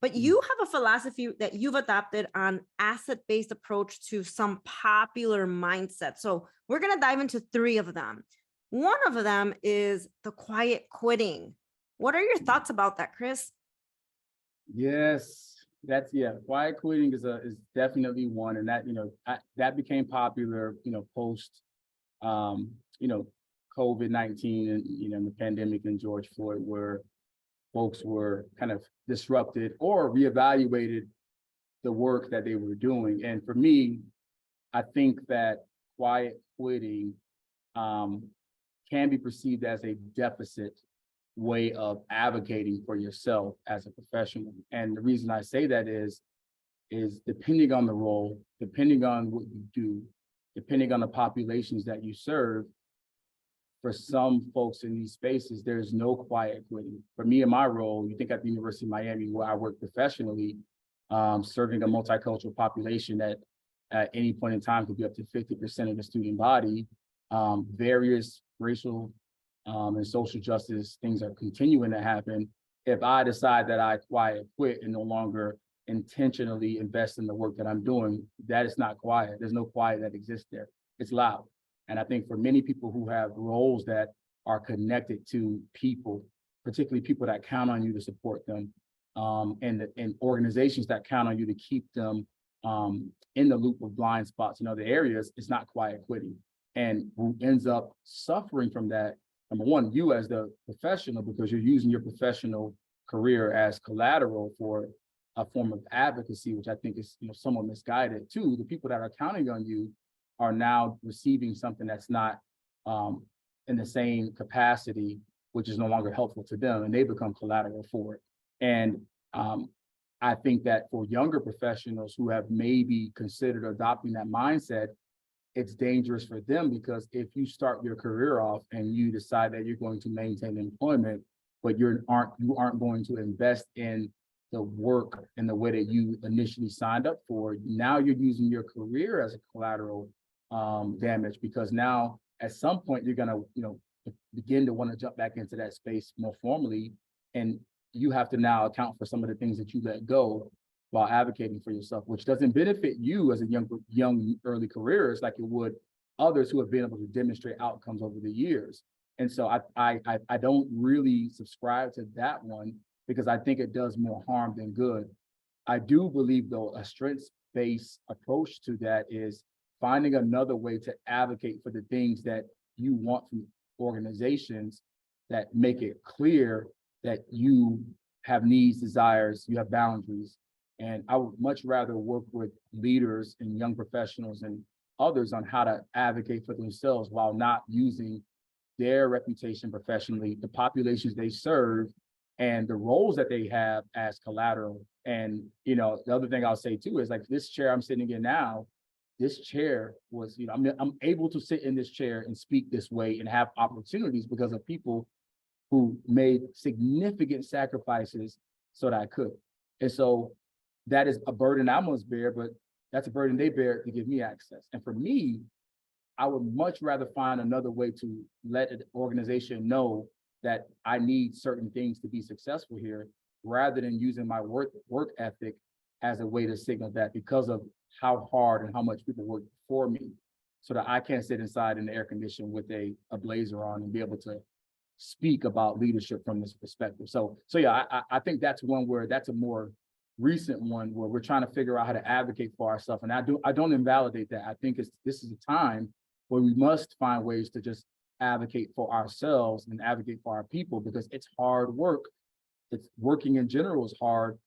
But you have a philosophy that you've adopted on asset-based approach to some popular mindset. So we're going to dive into 3 of them. One of them is the quiet quitting. What are your thoughts about that, Chris? Yes, quiet quitting is definitely one. And that, that became popular, post, COVID-19 and, the pandemic and George Floyd, where folks were kind of disrupted or reevaluated the work that they were doing. And for me, I think that quiet quitting can be perceived as a deficit way of advocating for yourself as a professional. And the reason I say that is depending on the role, depending on what you do, depending on the populations that you serve, for some folks in these spaces, there's no quiet quitting. For me, in my role, you think at the University of Miami, where I work professionally, serving a multicultural population that at any point in time could be up to 50% of the student body, various racial and social justice things are continuing to happen. If I decide that I quiet quit and no longer intentionally invest in the work that I'm doing, that is not quiet. There's no quiet that exists there. It's loud. And I think for many people who have roles that are connected to people, particularly people that count on you to support them, and organizations that count on you to keep them in the loop of blind spots in other areas, it's not quiet quitting. And who ends up suffering from that, number one, you as the professional, because you're using your professional career as collateral for a form of advocacy, which I think is somewhat misguided. Two, the people that are counting on you are now receiving something that's not in the same capacity, which is no longer helpful to them, and they become collateral for it. And I think that for younger professionals who have maybe considered adopting that mindset, it's dangerous for them, because if you start your career off and you decide that you're going to maintain employment, but you aren't going to invest in the work and the way that you initially signed up for. Now you're using your career as a collateral damage, because now at some point you're gonna, begin to want to jump back into that space more formally, and you have to now account for some of the things that you let go while advocating for yourself, which doesn't benefit you as a young early careerist like it would others who have been able to demonstrate outcomes over the years. And so I don't really subscribe to that one, because I think it does more harm than good. I do believe, though, a strengths-based approach to that is finding another way to advocate for the things that you want from organizations, that make it clear that you have needs, desires, you have boundaries. And I would much rather work with leaders and young professionals and others on how to advocate for themselves while not using their reputation professionally, the populations they serve, and the roles that they have as collateral. And, the other thing I'll say too is, like, this chair I'm sitting in now, this chair was, I'm able to sit in this chair and speak this way and have opportunities because of people who made significant sacrifices so that I could. And so that is a burden I must bear, but that's a burden they bear to give me access. And for me, I would much rather find another way to let an organization know that I need certain things to be successful here, rather than using my work ethic as a way to signal that, because of how hard and how much people work for me, so that I can't sit inside in the air condition with a blazer on and be able to speak about leadership from this perspective. So yeah, I think that's one where that's a more recent one where we're trying to figure out how to advocate for ourselves. And I don't invalidate that. I think this is a time where we must find ways to just advocate for ourselves and advocate for our people, because it's hard work. It's working in general is hard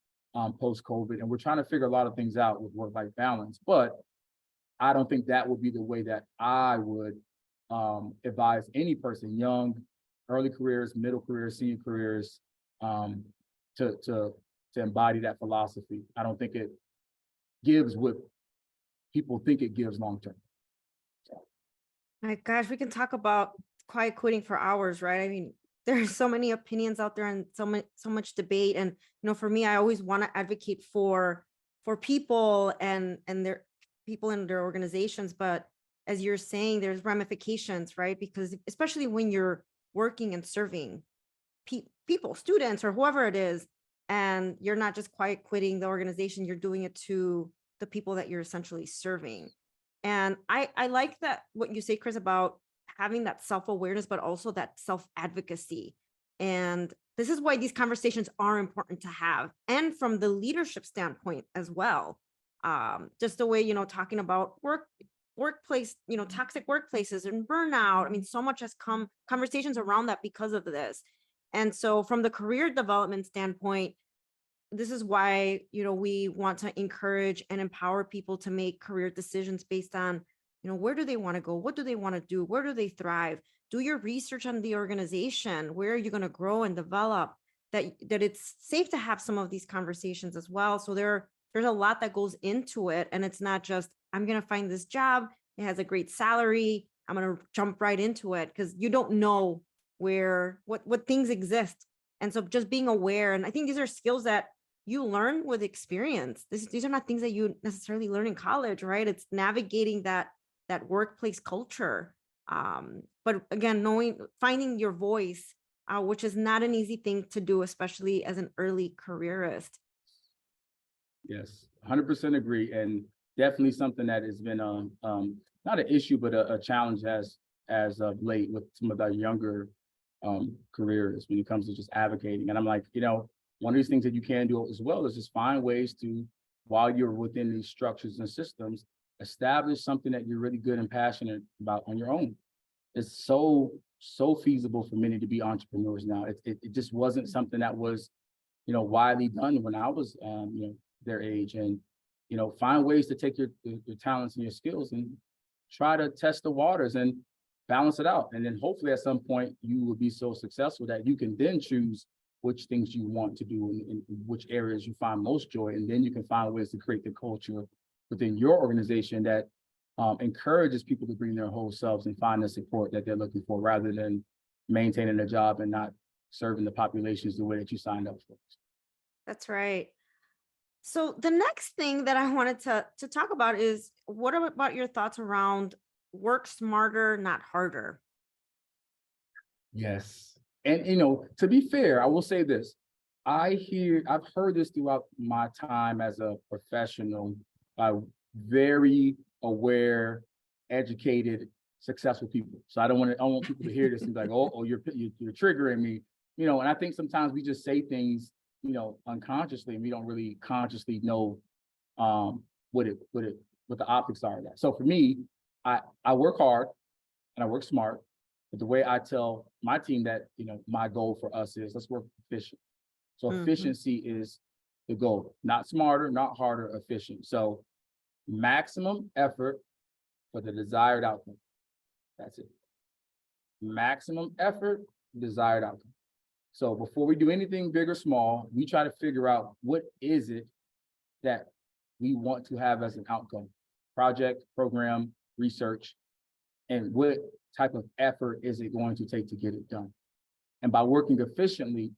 post-COVID, and we're trying to figure a lot of things out with work-life balance. But I don't think that would be the way that I would advise any person, young, early careers, middle careers, senior careers, to embody that philosophy. I don't think it gives what people think it gives long-term. My gosh, we can talk about quiet quitting for hours, right? I mean, there's so many opinions out there and so much debate. And for me, I always want to advocate for people and their people in their organizations. But as you're saying, there's ramifications, right? Because especially when you're working and serving people, students, or whoever it is, and you're not just quiet quitting the organization, you're doing it to the people that you're essentially serving. And I like that what you say, Chris, about having that self-awareness, but also that self-advocacy. And this is why these conversations are important to have. And from the leadership standpoint as well. Just the way, talking about workplace, toxic workplaces and burnout. I mean, so much has come conversations around that because of this. And so from the career development standpoint, this is why, we want to encourage and empower people to make career decisions based on, where do they want to go? What do they want to do? Where do they thrive? Do your research on the organization. Where are you going to grow and develop? That it's safe to have some of these conversations as well. So there's a lot that goes into it. And it's not just, I'm going to find this job. It has a great salary. I'm going to jump right into it, because you don't know what things exist. And so just being aware. And I think these are skills that you learn with experience. These are not things that you necessarily learn in college, right? It's navigating that workplace culture. But again, finding your voice, which is not an easy thing to do, especially as an early careerist. Yes, 100% agree. And definitely something that has been not an issue, but a challenge as of late with some of our younger careers when it comes to just advocating. And I'm like, one of these things that you can do as well is just find ways to, while you're within these structures and systems, establish something that you're really good and passionate about on your own. It's so feasible for many to be entrepreneurs now. It just wasn't something that was, widely done when I was, their age. And, find ways to take your talents and your skills and try to test the waters and balance it out. And then hopefully at some point you will be so successful that you can then choose which things you want to do and which areas you find most joy. And then you can find ways to create the culture within your organization that encourages people to bring their whole selves and find the support that they're looking for, rather than maintaining a job and not serving the populations the way that you signed up for. That's right. So the next thing that I wanted to talk about is what about your thoughts around work smarter, not harder? Yes. And to be fair, I will say this. I've heard this throughout my time as a professional by very aware, educated, successful people. So I don't want people to hear this and be like, oh, you're triggering me. And I think sometimes we just say things, unconsciously, and we don't really consciously know um what the optics are of that. So for me, I work hard and I work smart. But the way I tell my team that, my goal for us is let's work efficient. So Mhm. efficiency is the goal, not smarter, not harder, efficient. So maximum effort for the desired outcome. That's it. Maximum effort, desired outcome. So before we do anything big or small, we try to figure out what is it that we want to have as an outcome, project, program, research, and what type of effort is it going to take to get it done. And by working efficiently,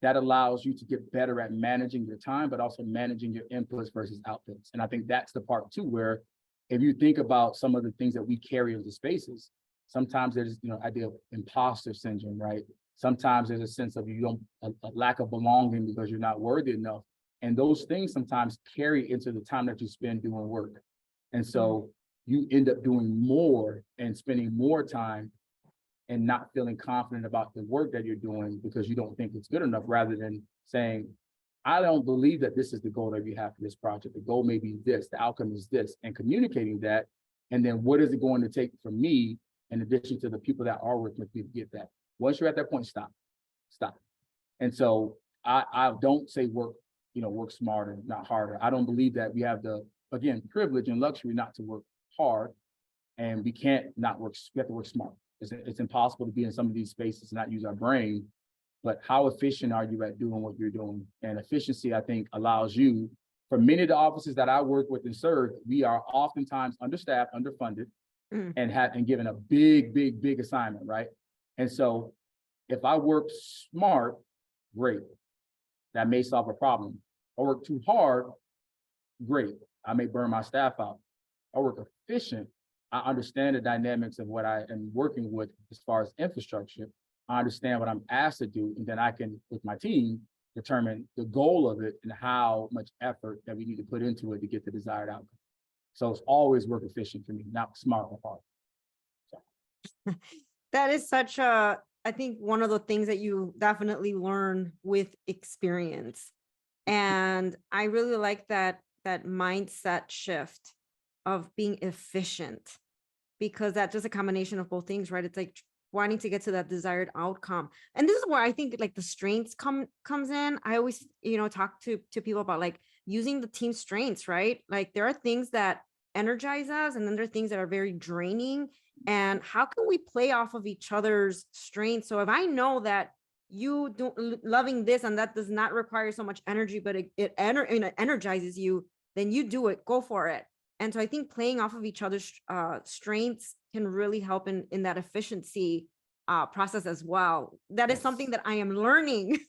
that allows you to get better at managing your time, but also managing your inputs versus outputs. And I think that's the part too, where if you think about some of the things that we carry into spaces, sometimes there's, idea of imposter syndrome, right? Sometimes there's a sense of a lack of belonging because you're not worthy enough. And those things sometimes carry into the time that you spend doing work. And Mhm. so you end up doing more and spending more time and not feeling confident about the work that you're doing because you don't think it's good enough, rather than saying, I don't believe that this is the goal that we have for this project. The goal may be this, the outcome is this, and communicating that. And then what is it going to take for me, in addition to the people that are working with me, to get that? Once you're at that point, stop. And so I don't say work smarter, not harder. I don't believe that we have the, again, privilege and luxury not to work hard, and we can't not work, we have to work smart. It's impossible to be in some of these spaces and not use our brain, but how efficient are you at doing what you're doing? And efficiency, I think, allows you, for many of the offices that I work with and serve, we are oftentimes understaffed, underfunded, Mm. and given a big, big, big assignment, right? And so if I work smart, great, that may solve a problem. I work too hard, great, I may burn my staff out. I work efficient, I understand the dynamics of what I am working with as far as infrastructure. I understand what I'm asked to do, and then I can, with my team, determine the goal of it and how much effort that we need to put into it to get the desired outcome. So it's always work efficient for me, not smart or hard. So, That is such a, I think one of the things that you definitely learn with experience. And I really like that mindset shift of being efficient, because that's just a combination of both things, right? It's like wanting to get to that desired outcome. And this is where I think like the strengths comes in. I always, talk to people about like using the team strengths, right? Like there are things that energize us and then there are things that are very draining. And how can we play off of each other's strengths? So if I know that you don't loving this and that does not require so much energy, but it energizes you, then you do it, go for it. And so I think playing off of each other's strengths can really help in that efficiency process as well. That is something yes. that I am learning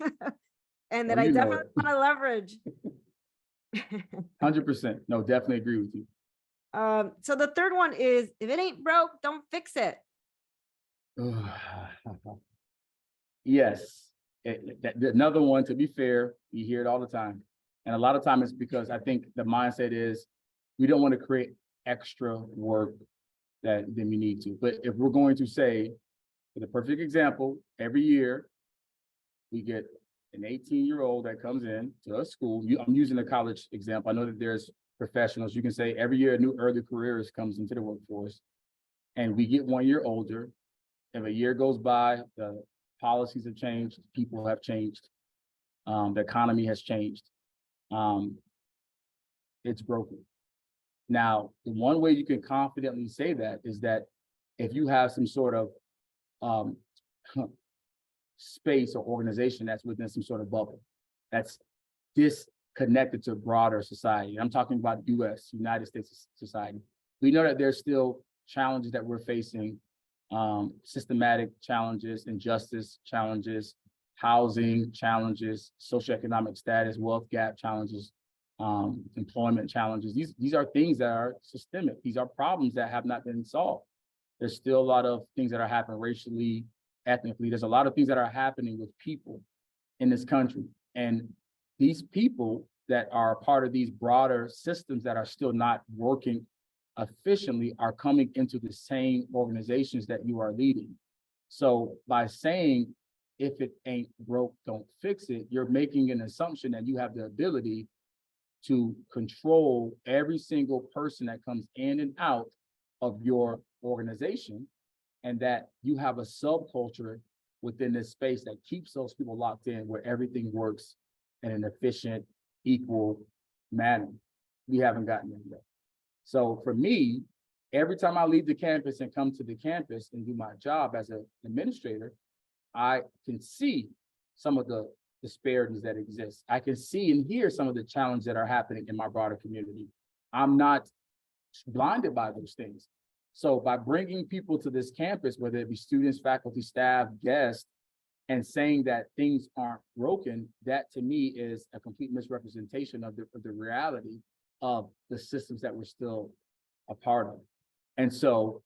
and Oh, that I you know definitely it. want to leverage. 100%. No, definitely agree with you. So the third one is if it ain't broke, don't fix it. Yes. Another one, to be fair, you hear it all the time. And a lot of time it's because I think the mindset is we don't want to create extra work than we need to. But if we're going to say, for the perfect example, every year we get an 18-year-old that comes in to a school. I'm using a college example. I know that there's professionals. You can say every year a new early careers comes into the workforce, and we get 1 year older. If a year goes by, the policies have changed, people have changed, the economy has changed. Um, it's broken. Now, the one way you can confidently say that is that if you have some sort of um, space or organization that's within some sort of bubble, that's disconnected to broader society. I'm talking about US, United States society. We know that there's still challenges that we're facing, systematic challenges, injustice challenges, housing challenges, socioeconomic status, wealth gap challenges, employment challenges. These are things that are systemic. These are problems that have not been solved. There's still a lot of things that are happening racially, ethnically. There's a lot of things that are happening with people in this country. And these people that are part of these broader systems that are still not working efficiently are coming into the same organizations that you are leading. So by saying, if it ain't broke, don't fix it, you're making an assumption that you have the ability to control every single person that comes in and out of your organization, and that you have a subculture within this space that keeps those people locked in, where everything works in an efficient, equal manner. We haven't gotten there yet. So for me, every time I leave the campus and come to the campus and do my job as an administrator, I can see some of the disparities that exist. I can see and hear some of the challenges that are happening in my broader community. I'm not blinded by those things. So by bringing people to this campus, whether it be students, faculty, staff, guests, and saying that things aren't broken, that to me is a complete misrepresentation of the reality of the systems that we're still a part of. And so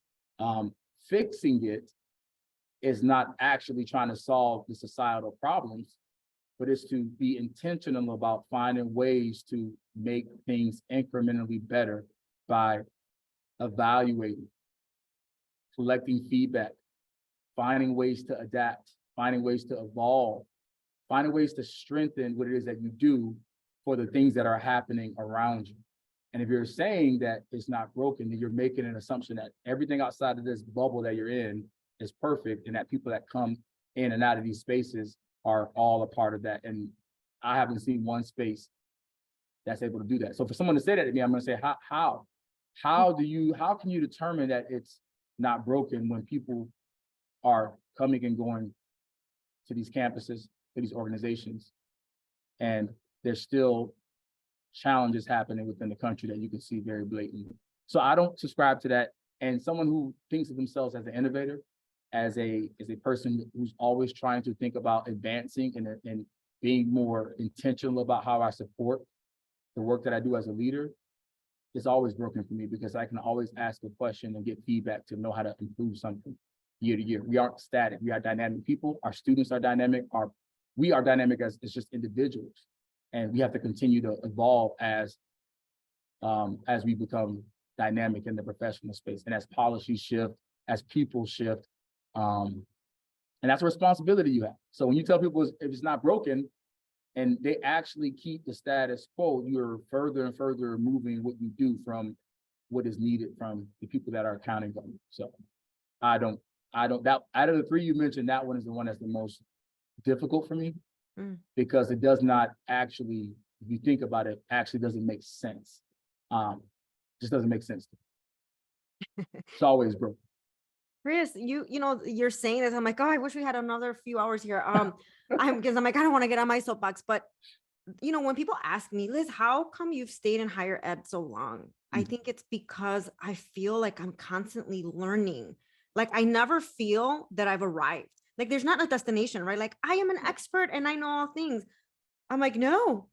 fixing it is not actually trying to solve the societal problems, but it's to be intentional about finding ways to make things incrementally better by evaluating, collecting feedback, finding ways to adapt, finding ways to evolve, finding ways to strengthen what it is that you do for the things that are happening around you. And if you're saying that it's not broken, then you're making an assumption that everything outside of this bubble that you're in is perfect, and that people that come in and out of these spaces are all a part of that. And I haven't seen one space that's able to do that. So for someone to say that to me, I'm going to say, how can you determine that it's not broken when people are coming and going to these campuses, to these organizations, and there's still challenges happening within the country that you can see very blatantly. So I don't subscribe to that. And someone who thinks of themselves as an innovator, as a person who's always trying to think about advancing and being more intentional about how I support the work that I do as a leader, it's always broken for me, because I can always ask a question and get feedback to know how to improve something year to year. We aren't static. We are dynamic people. Our students are dynamic. We are dynamic as just individuals. And we have to continue to evolve as we become dynamic in the professional space, and as policies shift, as people shift. And that's a responsibility you have. So when you tell people if it's not broken and they actually keep the status quo, you're further and further moving what you do from what is needed from the people that are counting on you. So that out of the three you mentioned, that one is the one that's the most difficult for me, because it does not actually, if you think about it, actually doesn't make sense. Just doesn't make sense to me. It's always broken. Chris, you're saying this. I'm like, oh, I wish we had another few hours here. Because I'm like, I don't want to get on my soapbox, but when people ask me, Liz, how come you've stayed in higher ed so long? I think it's because I feel like I'm constantly learning. Like I never feel that I've arrived. Like there's not a destination, right? Like I am an expert and I know all things. I'm like, no,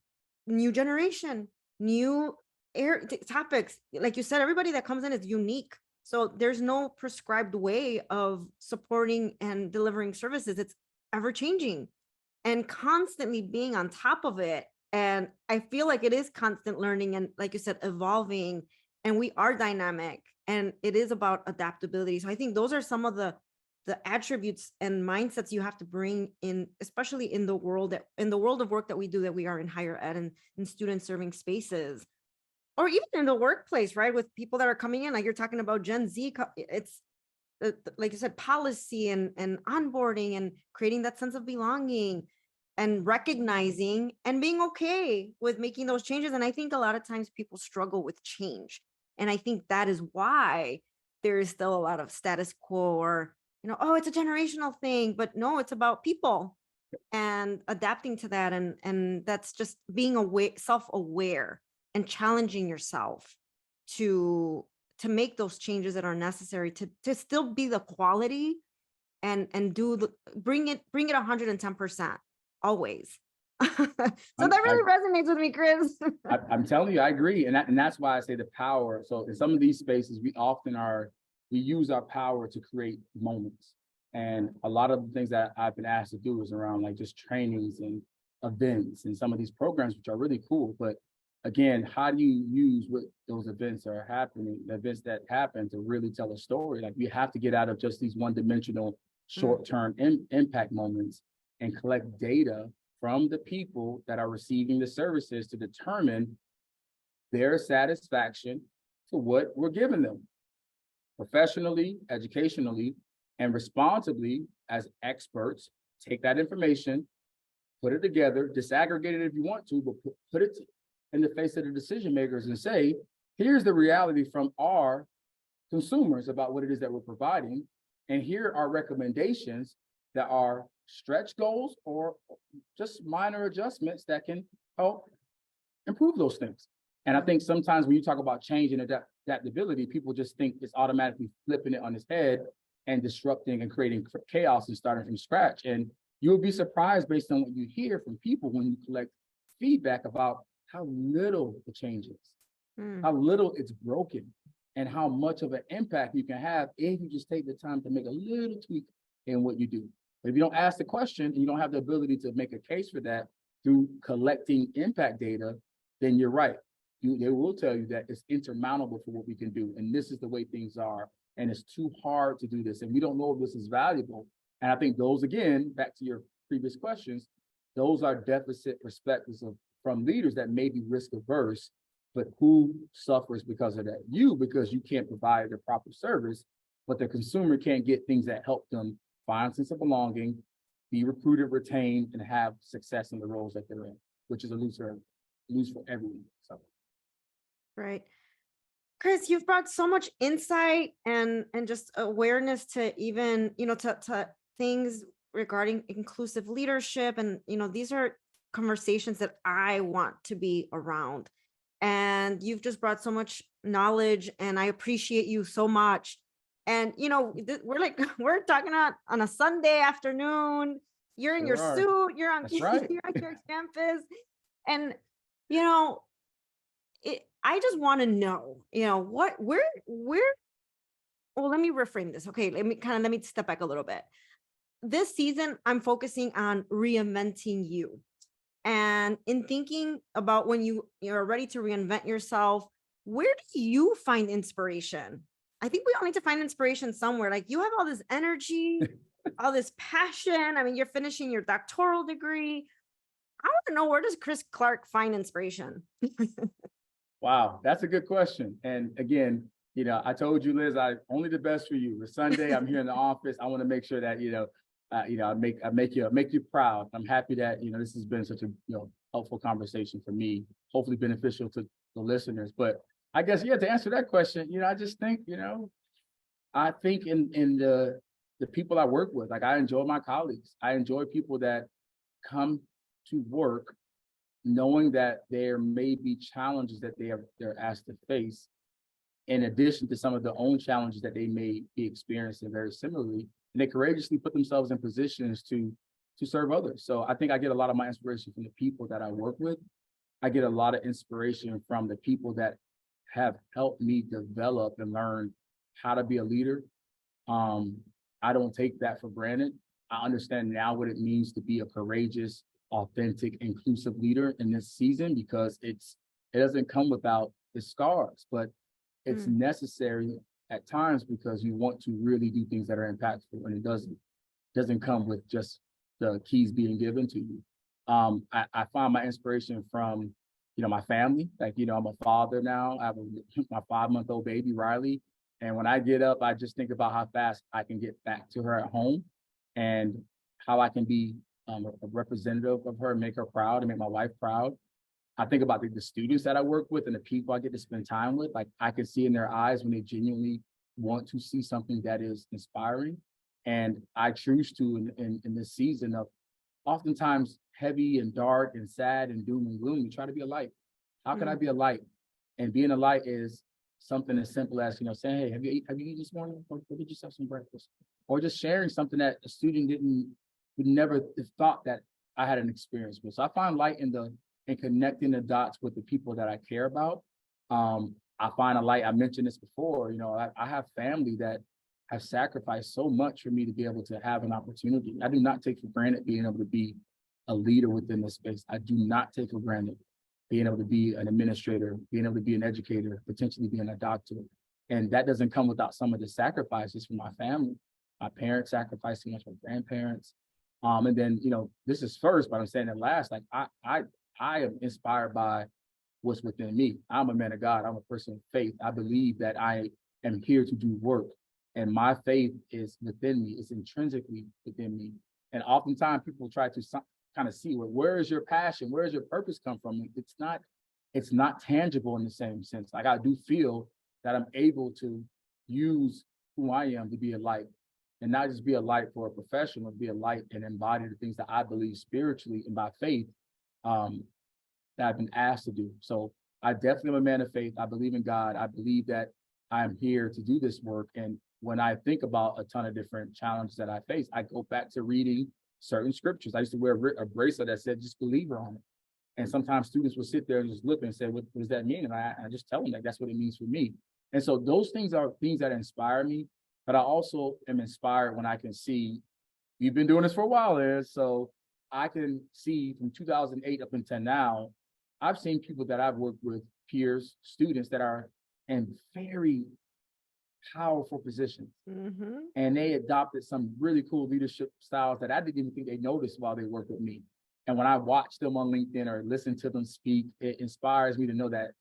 new generation, new topics. Like you said, everybody that comes in is unique. So there's no prescribed way of supporting and delivering services. It's ever changing and constantly being on top of it. And I feel like it is constant learning and, like you said, evolving, and we are dynamic, and it is about adaptability. So I think those are some of the attributes and mindsets you have to bring in, especially in the world of work that we do, that we are in higher ed and in student serving spaces, or even in the workplace, right? With people that are coming in, like you're talking about Gen Z, it's like you said, policy and onboarding and creating that sense of belonging and recognizing and being okay with making those changes. And I think a lot of times people struggle with change. And I think that is why there is still a lot of status quo, or, oh, it's a generational thing, but no, it's about people and adapting to that. And that's just being self-aware and challenging yourself to make those changes that are necessary to still be the quality and bring it 110%. always. So I'm, that I, really resonates with me, Chris. I'm telling you, I agree. And that's why I say the power. So in some of these spaces, we use our power to create moments. And a lot of the things that I've been asked to do is around like just trainings and events and some of these programs, which are really cool. But again, how do you use what those events are happening, the events that happen to really tell a story? Like we have to get out of just these one-dimensional short-term impact moments and collect data from the people that are receiving the services to determine their satisfaction to what we're giving them professionally, educationally, and responsibly as experts. Take that information, put it together, disaggregate it if you want to, but put it in the face of the decision makers and say, here's the reality from our consumers about what it is that we're providing. And here are recommendations that are stretch goals or just minor adjustments that can help improve those things. And I think sometimes when you talk about change and adaptability, people just think it's automatically flipping it on its head and disrupting and creating chaos and starting from scratch. And you'll be surprised based on what you hear from people when you collect feedback about how little the change is, how little it's broken, and how much of an impact you can have if you just take the time to make a little tweak in what you do. But if you don't ask the question and you don't have the ability to make a case for that through collecting impact data, then you're right. They will tell you that it's insurmountable for what we can do. And this is the way things are. And it's too hard to do this. And we don't know if this is valuable. And I think those, again, back to your previous questions, those are deficit perspectives from leaders that may be risk averse, but who suffers because of that? You, because you can't provide the proper service, but the consumer can't get things that help them find a sense of belonging, be recruited, retained, and have success in the roles that they're in, which is a lose for everyone. So. Right. Chris, you've brought so much insight and just awareness to even, to things regarding inclusive leadership. And, these are conversations that I want to be around. And you've just brought so much knowledge and I appreciate you so much. And, we're talking on a Sunday afternoon, you're in your suit, you're on, you're on your campus. And, I just want to know, well, let me reframe this. Okay. Let me step back a little bit. This season, I'm focusing on reinventing you. And in thinking about when you're ready to reinvent yourself, where do you find inspiration? I think we all need to find inspiration somewhere. Like you have all this energy, all this passion. I mean, you're finishing your doctoral degree. I want to know, where does Chris Clarke find inspiration? Wow, that's a good question. And again, I told you, Liz, only the best for you. It's Sunday. I'm here in the office. I want to make sure that I make you proud. I'm happy that this has been such a helpful conversation for me. Hopefully beneficial to the listeners. But I guess to answer that question, I just think I think in the people I work with, like I enjoy my colleagues. I enjoy people that come to work knowing that there may be challenges that they're asked to face, in addition to some of their own challenges that they may be experiencing very similarly, and they courageously put themselves in positions to serve others. So I think I get a lot of my inspiration from the people that I work with. I get a lot of inspiration from the people that have helped me develop and learn how to be a leader. I don't take that for granted. I understand now what it means to be a courageous, authentic, inclusive leader in this season, because it doesn't come without the scars, but it's necessary at times because you want to really do things that are impactful, and it doesn't come with just the keys being given to you. I find my inspiration from my family. Like I'm a father now. I have my 5-month-old baby Riley, and when I get up, I just think about how fast I can get back to her at home, and how I can be a representative of her and make her proud and make my wife proud. I think about the students that I work with and the people I get to spend time with. Like I can see in their eyes when they genuinely want to see something that is inspiring. And I choose to, in this season of oftentimes heavy and dark and sad and doom and gloom, we try to be a light. How can I be a light? And being a light is something as simple as, saying, hey, have you eaten this morning? Or did you have some breakfast? Or just sharing something that a student would never have thought that I had an experience with. So I find light in connecting the dots with the people that I care about. I find a light. I mentioned this before. I have family that have sacrificed so much for me to be able to have an opportunity. I do not take for granted being able to be a leader within this space. I do not take for granted being able to be an administrator, being able to be an educator, potentially being a doctor. And that doesn't come without some of the sacrifices from my family. My parents sacrificed so much, my grandparents. And then, this is first, but I'm saying it last, like I am inspired by what's within me. I'm a man of God. I'm a person of faith. I believe that I am here to do work. And my faith is within me. It's intrinsically within me. And oftentimes people try to kind of see where is your passion? Where does your purpose come from? It's not tangible in the same sense. Like I do feel that I'm able to use who I am to be a light, and not just be a light for a profession, but be a light and embody the things that I believe spiritually and by faith that I've been asked to do. So I definitely am a man of faith. I believe in God. I believe that I'm here to do this work. And when I think about a ton of different challenges that I face, I go back to reading certain scriptures. I used to wear a bracelet that said, just believe on it. And sometimes students would sit there and just look and say, what does that mean? And I just tell them that that's what it means for me. And so those things are things that inspire me, but I also am inspired when I can see, we've been doing this for a while, Liz, so I can see from 2008 up until now, I've seen people that I've worked with, peers, students that are in very powerful positions. Mm-hmm. And they adopted some really cool leadership styles that I didn't even think they noticed while they worked with me. And when I watch them on LinkedIn or listen to them speak, it inspires me to know that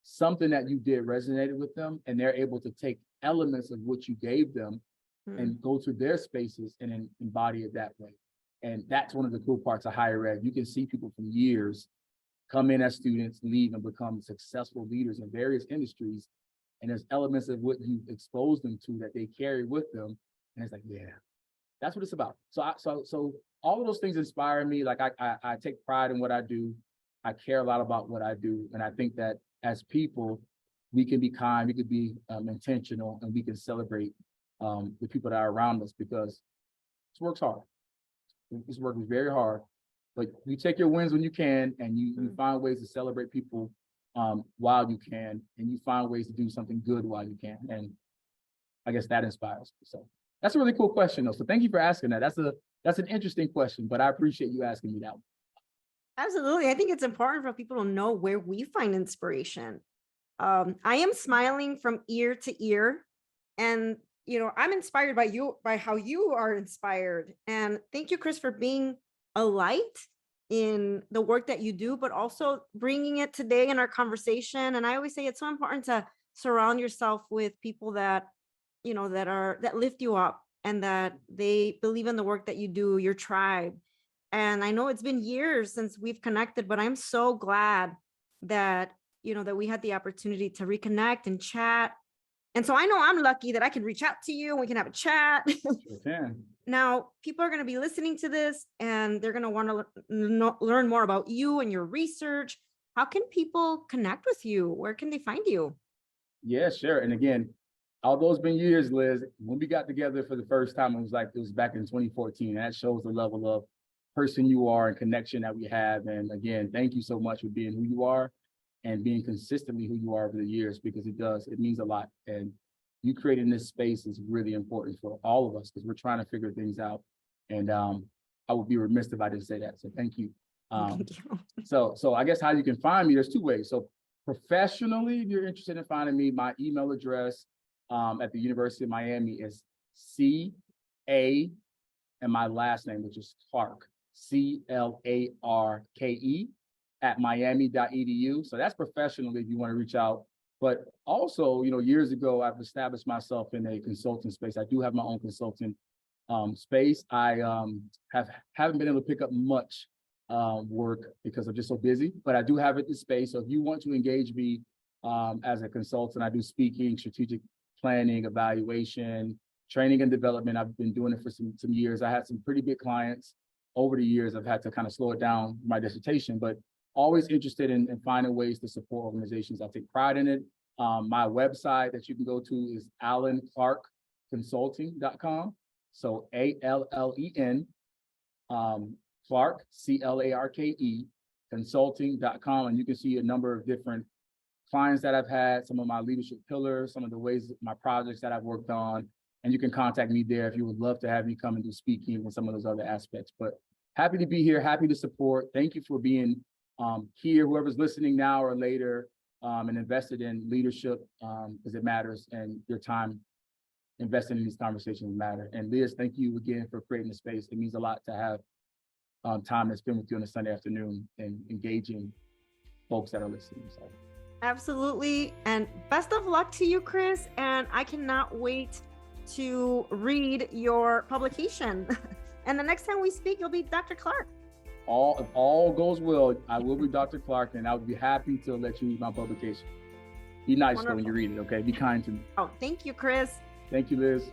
something that you did resonated with them, and they're able to take elements of what you gave them and go to their spaces and then embody it that way. And that's one of the cool parts of higher ed. You can see people from years come in as students, leave and become successful leaders in various industries. And there's elements of what you expose them to that they carry with them. And it's like, yeah, that's what it's about. So all of those things inspire me. Like I take pride in what I do. I care a lot about what I do. And I think that as people, we can be kind, we could be intentional, and we can celebrate the people that are around us, because this work's hard. This work is very hard, but you take your wins when you can, and you find ways to celebrate people while you can, and you find ways to do something good while you can. And I guess that inspires me. So that's a really cool question, though. So thank you for asking that. That's an interesting question, but I appreciate you asking me that one. Absolutely. I think it's important for people to know where we find inspiration. I am smiling from ear to ear, and I'm inspired by you, by how you are inspired. And thank you, Chris, for being a light in the work that you do, but also bringing it today in our conversation. And I always say it's so important to surround yourself with people that that lift you up, and that they believe in the work that you do, your tribe. And I know it's been years since we've connected, but I'm so glad that that we had the opportunity to reconnect and chat. And so I know I'm lucky that I can reach out to you and we can have a chat. Okay. Now, people are going to be listening to this, and they're going to want to learn more about you and your research. How can people connect with you? Where can they find you? Yeah, sure. And again, although it's been years, Liz, when we got together for the first time, it was back in 2014. And that shows the level of person you are and connection that we have. And again, thank you so much for being who you are and being consistently who you are over the years, because it means a lot. And you creating this space is really important for all of us, because we're trying to figure things out. And I would be remiss if I didn't say that. So thank you. Thank you. So I guess how you can find me, there's two ways. So professionally, if you're interested in finding me, my email address at the University of Miami is CA and my last name, which is Clarke, CLARKE @miami.edu. So that's professionally if you want to reach out. But also, years ago, I've established myself in a consulting space. I do have my own consulting space. I haven't been able to pick up much work because I'm just so busy, but I do have it in space. So if you want to engage me as a consultant, I do speaking, strategic planning, evaluation, training and development. I've been doing it for some years. I had some pretty big clients over the years. I've had to kind of slow it down my dissertation, but always interested in finding ways to support organizations. I take pride in it. My website that you can go to is AllenClarkeConsulting.com. So ALLEN Clarke, C-L-A-R-K-E, consulting.com. And you can see a number of different clients that I've had, some of my leadership pillars, some of the ways, my projects that I've worked on. And you can contact me there if you would love to have me come and do speaking and some of those other aspects. But happy to be here, happy to support. Thank you for being here, whoever's listening now or later, and invested in leadership because it matters, and your time invested in these conversations matter. And Liz, thank you again for creating the space. It means a lot to have time to spend with you on a Sunday afternoon and engaging folks that are listening. So. Absolutely. And best of luck to you, Chris. And I cannot wait to read your publication. And the next time we speak, you'll be Dr. Clarke. If all goes well, I will be Dr. Clarke, and I would be happy to let you read my publication. Be nice though when you read it, okay? Be kind to me. Oh, thank you, Chris. Thank you, Liz.